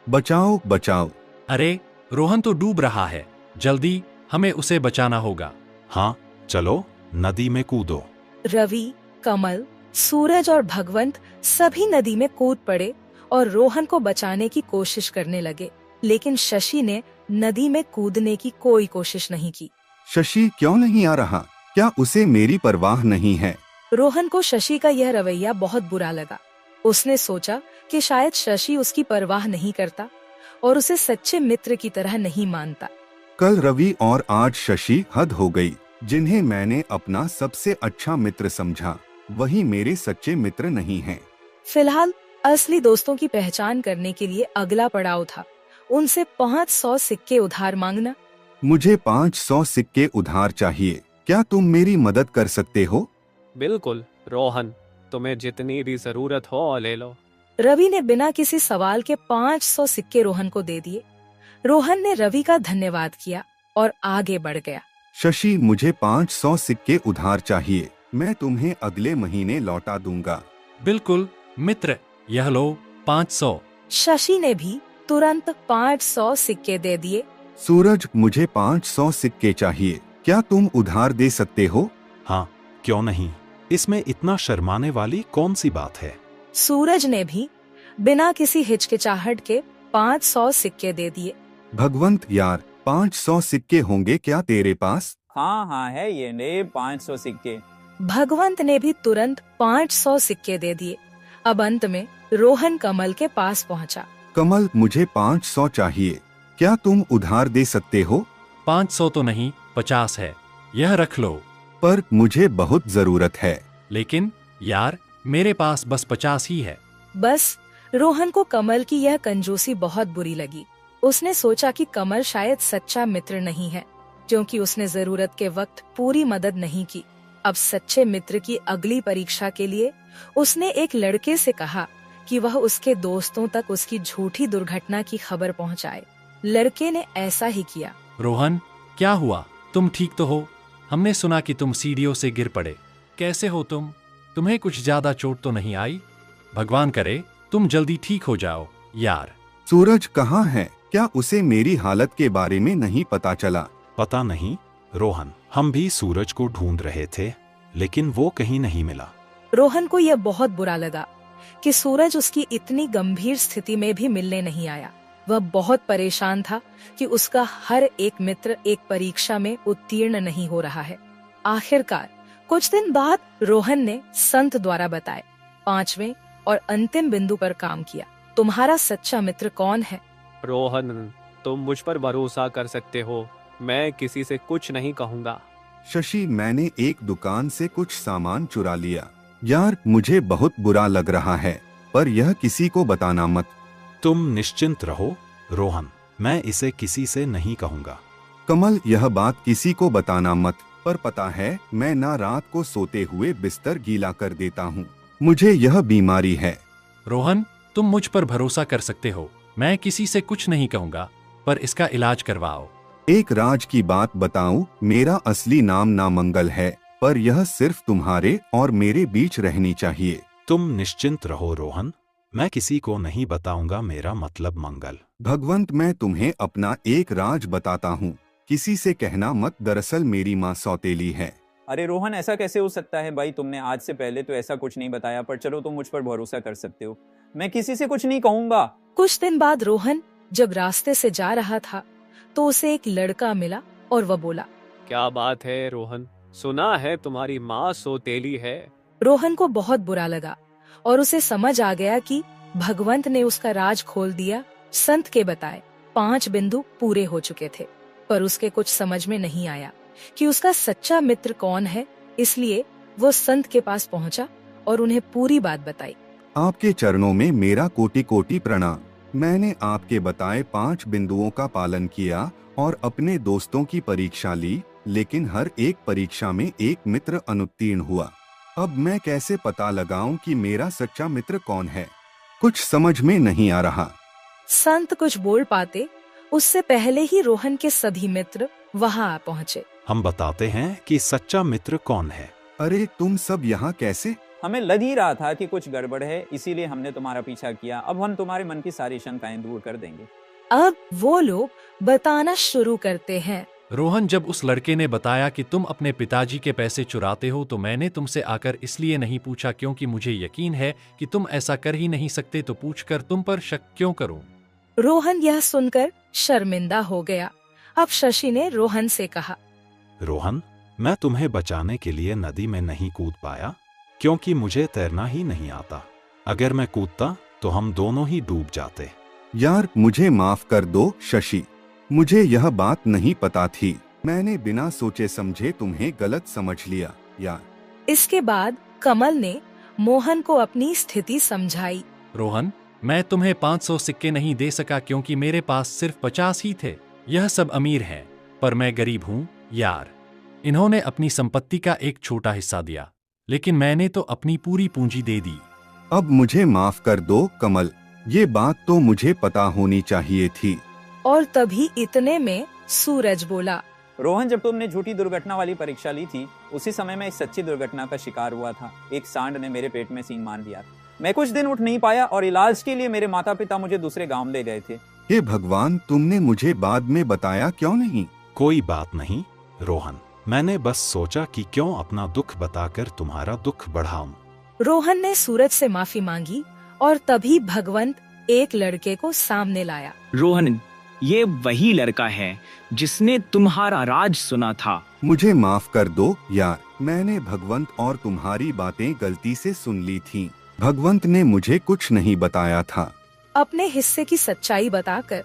बचाओ बचाओ। अरे, रोहन तो डूब रहा है, जल्दी हमें उसे बचाना होगा। हाँ, चलो नदी में कूदो। रवि, कमल, सूरज और भगवंत सभी नदी में कूद पड़े और रोहन को बचाने की कोशिश करने लगे, लेकिन शशि ने नदी में कूदने की कोई कोशिश नहीं की। शशि क्यों नहीं आ रहा? क्या उसे मेरी परवाह नहीं है? रोहन को शशि का यह रवैया बहुत बुरा लगा। उसने सोचा कि शायद शशि उसकी परवाह नहीं करता और उसे सच्चे मित्र की तरह नहीं मानता। कल रवि और आज शशि हद हो गई। जिन्हें मैंने अपना सबसे अच्छा मित्र समझा, वही मेरे सच्चे मित्र नहीं हैं। फिलहाल असली दोस्तों की पहचान करने के लिए अगला पड़ाव था उनसे 500 सिक्के उधार मांगना। मुझे 500 सिक्के उधार चाहिए, क्या तुम मेरी मदद कर सकते हो? बिल्कुल रोहन, तुम्हें जितनी भी जरूरत हो ले लो। रवि ने बिना किसी सवाल के 500 सिक्के रोहन को दे दिए। रोहन ने रवि का धन्यवाद किया और आगे बढ़ गया। शशि, मुझे 500 सिक्के उधार चाहिए, मैं तुम्हें अगले महीने लौटा दूंगा। बिल्कुल मित्र, यह लो 500। शशि ने भी तुरंत 500 सिक्के दे दिए। सूरज, मुझे 500 सिक्के चाहिए, क्या तुम उधार दे सकते हो? हाँ, क्यों नहीं, इसमें इतना शर्माने वाली कौन सी बात है? सूरज ने भी बिना किसी हिचकिचाहट के 500 सिक्के दे दिए। भगवंत यार, 500 सिक्के होंगे क्या तेरे पास? हाँ है, ये ने 500 सिक्के। भगवंत ने भी तुरंत 500 सिक्के दे दिए। अब अंत में रोहन कमल के पास पहुंचा। कमल, मुझे 500 चाहिए, क्या तुम उधार दे सकते हो? 500 तो नहीं, 50 है, यह रख लो। पर मुझे बहुत जरूरत है। लेकिन यार, मेरे पास बस 50 ही है। बस रोहन को कमल की यह कंजूसी बहुत बुरी लगी। उसने सोचा कि कमल शायद सच्चा मित्र नहीं है, क्योंकि उसने जरूरत के वक्त पूरी मदद नहीं की। अब सच्चे मित्र की अगली परीक्षा के लिए उसने एक लड़के से कहा कि वह उसके दोस्तों तक उसकी झूठी दुर्घटना की खबर पहुंचाए। लड़के ने ऐसा ही किया। रोहन, क्या हुआ? तुम ठीक तो हो? हमने सुना कि तुम सीढ़ियों से गिर पड़े। कैसे हो तुम? तुम्हें कुछ ज्यादा चोट तो नहीं आई? भगवान करे तुम जल्दी ठीक हो जाओ यार। सूरज कहाँ है? क्या उसे मेरी हालत के बारे में नहीं पता चला? पता नहीं रोहन, हम भी सूरज को ढूंढ रहे थे, लेकिन वो कहीं नहीं मिला। रोहन को यह बहुत बुरा लगा कि सूरज उसकी इतनी गंभीर स्थिति में भी मिलने नहीं आया। वह बहुत परेशान था कि उसका हर एक मित्र एक परीक्षा में उत्तीर्ण नहीं हो रहा है। आखिरकार कुछ दिन बाद रोहन ने संत द्वारा बताए 5वें और अंतिम बिंदु पर काम किया। तुम्हारा सच्चा मित्र कौन है? रोहन, तुम मुझ पर भरोसा कर सकते हो, मैं किसी से कुछ नहीं कहूँगा। शशि, मैंने एक दुकान से कुछ सामान चुरा लिया। यार, मुझे बहुत बुरा लग रहा है, पर यह किसी को बताना मत। तुम निश्चिंत रहो रोहन, मैं इसे किसी से नहीं कहूँगा। कमल, यह बात किसी को बताना मत, पर पता है मैं ना रात को सोते हुए बिस्तर गीला कर देता हूँ। मुझे यह बीमारी है। रोहन, तुम मुझ पर भरोसा कर सकते हो, मैं किसी से कुछ नहीं कहूँगा, पर इसका इलाज करवाओ। एक राज की बात बताऊं, मेरा असली नाम नामंगल है, पर यह सिर्फ तुम्हारे और मेरे बीच रहनी चाहिए। तुम निश्चिंत रहो रोहन, मैं किसी को नहीं बताऊंगा, मेरा मतलब मंगल। भगवंत, मैं तुम्हें अपना एक राज बताता हूँ, किसी से कहना मत। दरअसल मेरी माँ सौतेली है। अरे रोहन, ऐसा कैसे हो सकता है भाई? तुमने आज से पहले तो ऐसा कुछ नहीं बताया, पर चलो तुम मुझ पर भरोसा कर सकते हो, मैं किसी से कुछ नहीं कहूँगा। कुछ दिन बाद रोहन जब रास्ते से जा रहा था तो उसे एक लड़का मिला और वह बोला, क्या बात है रोहन, सुना है तुम्हारी माँ सौतेली है। रोहन को बहुत बुरा लगा और उसे समझ आ गया कि भगवंत ने उसका राज खोल दिया। संत के बताए 5 बिंदु पूरे हो चुके थे, पर उसके कुछ समझ में नहीं आया कि उसका सच्चा मित्र कौन है। इसलिए वो संत के पास पहुंचा और उन्हें पूरी बात बताई। आपके चरणों में मेरा कोटि कोटि प्रणाम। मैंने आपके बताए 5 बिंदुओं का पालन किया और अपने दोस्तों की परीक्षा ली, लेकिन हर एक परीक्षा में एक मित्र अनुत्तीर्ण हुआ। अब मैं कैसे पता लगाऊं कि मेरा सच्चा मित्र कौन है? कुछ समझ में नहीं आ रहा। संत कुछ बोल पाते उससे पहले ही रोहन के सभी मित्र वहां आ पहुँचे। हम बताते हैं कि सच्चा मित्र कौन है। अरे, तुम सब यहाँ कैसे? हमें लग ही रहा था कि कुछ गड़बड़ है, इसीलिए हमने तुम्हारा पीछा किया। अब हम तुम्हारे मन की सारी शंकाएं दूर कर देंगे। अब वो लोग बताना शुरू करते हैं। रोहन, जब उस लड़के ने बताया कि तुम अपने पिताजी के पैसे चुराते हो तो मैंने तुमसे आकर इसलिए नहीं पूछा क्योंकि मुझे यकीन है कि तुम ऐसा कर ही नहीं सकते, तो पूछकर तुम पर शक क्यों करूं? रोहन यह सुनकर शर्मिंदा हो गया। अब शशि ने रोहन से कहा, रोहन, मैं तुम्हें बचाने के लिए नदी में नहीं कूद पाया क्योंकि मुझे तैरना ही नहीं आता। अगर मैं कूदता तो हम दोनों ही डूब जाते। यार, मुझे माफ कर दो शशि, मुझे यह बात नहीं पता थी। मैंने बिना सोचे समझे तुम्हें गलत समझ लिया यार। इसके बाद कमल ने मोहन को अपनी स्थिति समझाई। रोहन, मैं तुम्हें 500 सिक्के नहीं दे सका क्योंकि मेरे पास सिर्फ 50 ही थे। यह सब अमीर हैं, पर मैं गरीब हूँ यार। इन्होंने अपनी संपत्ति का एक छोटा हिस्सा दिया, लेकिन मैंने तो अपनी पूरी पूंजी दे दी। अब मुझे माफ कर दो कमल, ये बात तो मुझे पता होनी चाहिए थी। और तभी इतने में सूरज बोला, रोहन, जब तुमने झूठी दुर्घटना वाली परीक्षा ली थी, उसी समय मैं एक सच्ची दुर्घटना का शिकार हुआ था। एक सांड ने मेरे पेट में सींग मार दिया। मैं कुछ दिन उठ नहीं पाया और इलाज के लिए मेरे माता पिता मुझे दूसरे गांव ले गए थे। हे भगवान, तुमने मुझे बाद में बताया क्यों नहीं? कोई बात नहीं रोहन, मैंने बस सोचा कि क्यों अपना दुख बताकर तुम्हारा दुख बढ़ाऊं। रोहन ने सूरज से माफी मांगी और तभी भगवंत एक लड़के को सामने लाया। रोहन, ये वही लड़का है जिसने तुम्हारा राज सुना था। मुझे माफ कर दो यार, मैंने भगवंत और तुम्हारी बातें गलती से सुन ली थीं। भगवंत ने मुझे कुछ नहीं बताया था। अपने हिस्से की सच्चाई बताकर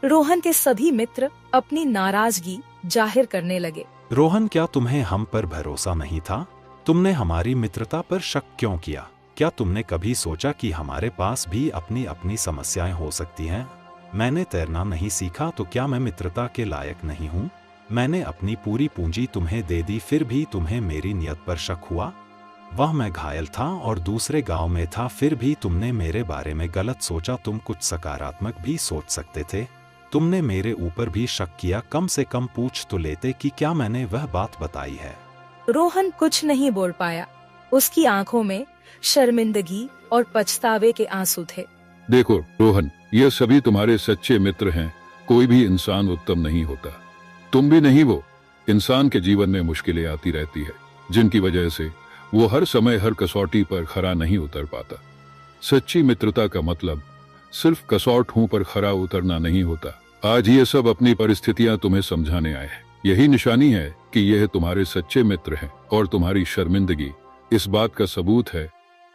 रोहन के सभी मित्र अपनी नाराजगी जाहिर करने लगे। रोहन, क्या तुम्हें हम पर भरोसा नहीं था? तुमने हमारी मित्रता पर शक क्यों किया? क्या तुमने कभी सोचा कि हमारे पास भी अपनी अपनी समस्याएं हो सकती हैं? मैंने तैरना नहीं सीखा तो क्या मैं मित्रता के लायक नहीं हूँ? मैंने अपनी पूरी पूंजी तुम्हें दे दी, फिर भी तुम्हें मेरी नियत पर शक हुआ? वह मैं घायल था और दूसरे गांव में था, फिर भी तुमने मेरे बारे में गलत सोचा। तुम कुछ सकारात्मक भी सोच सकते थे। तुमने मेरे ऊपर भी शक किया, कम से कम पूछ तो लेते कि क्या मैंने वह बात बताई है। रोहन कुछ नहीं बोल पाया। उसकी आंखों में शर्मिंदगी और पछतावे के आंसू थे। देखो रोहन, ये सभी तुम्हारे सच्चे मित्र हैं। कोई भी इंसान उत्तम नहीं होता, तुम भी नहीं। वो इंसान के जीवन में मुश्किलें आती रहती है, जिनकी वजह से वो हर समय हर कसौटी पर खरा नहीं उतर पाता। सच्ची मित्रता का मतलब सिर्फ कसौटों पर खरा उतरना नहीं होता। आज ये सब अपनी परिस्थितियां तुम्हें समझाने आए हैं। यही निशानी है कि यह तुम्हारे सच्चे मित्र हैं और तुम्हारी शर्मिंदगी इस बात का सबूत है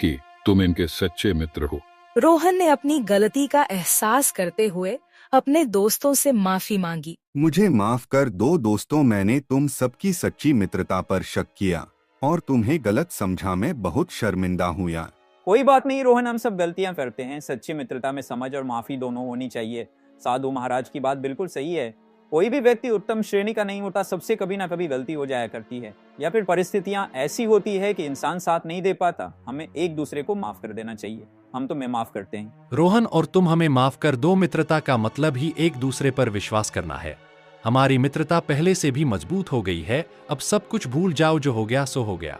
कि तुम इनके सच्चे मित्र हो। रोहन ने अपनी गलती का एहसास करते हुए अपने दोस्तों से माफी मांगी। मुझे माफ कर दो दोस्तों, मैंने तुम सबकी सच्ची मित्रता पर शक किया और तुम्हें गलत समझा। मैं बहुत शर्मिंदा हूँ यार। कोई बात नहीं रोहन, हम सब गलतियां करते हैं। सच्ची मित्रता में समझ और माफी दोनों होनी चाहिए। साधु महाराज की बात बिल्कुल सही है। कोई भी व्यक्ति उत्तम श्रेणी का नहीं होता, सबसे कभी ना कभी गलती हो जाया करती है, या फिर परिस्थितियां ऐसी होती है कि इंसान साथ नहीं दे पाता। हमें एक दूसरे को माफ कर देना चाहिए। हम तुम्हें माफ करते हैं। रोहन और तुम हमें माफ कर दो मित्रता का मतलब ही एक दूसरे पर विश्वास करना है। हमारी मित्रता पहले से भी मजबूत हो गई है। अब सब कुछ भूल जाओ, जो हो गया सो हो गया।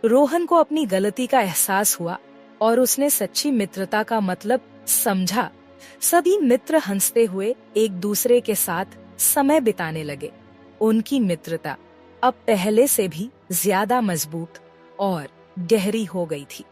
रोहन को अपनी गलती का एहसास हुआ और उसने सच्ची मित्रता का मतलब समझा। सभी मित्र हंसते हुए एक दूसरे के साथ समय बिताने लगे। उनकी मित्रता अब पहले से भी ज्यादा मजबूत और गहरी हो गई थी।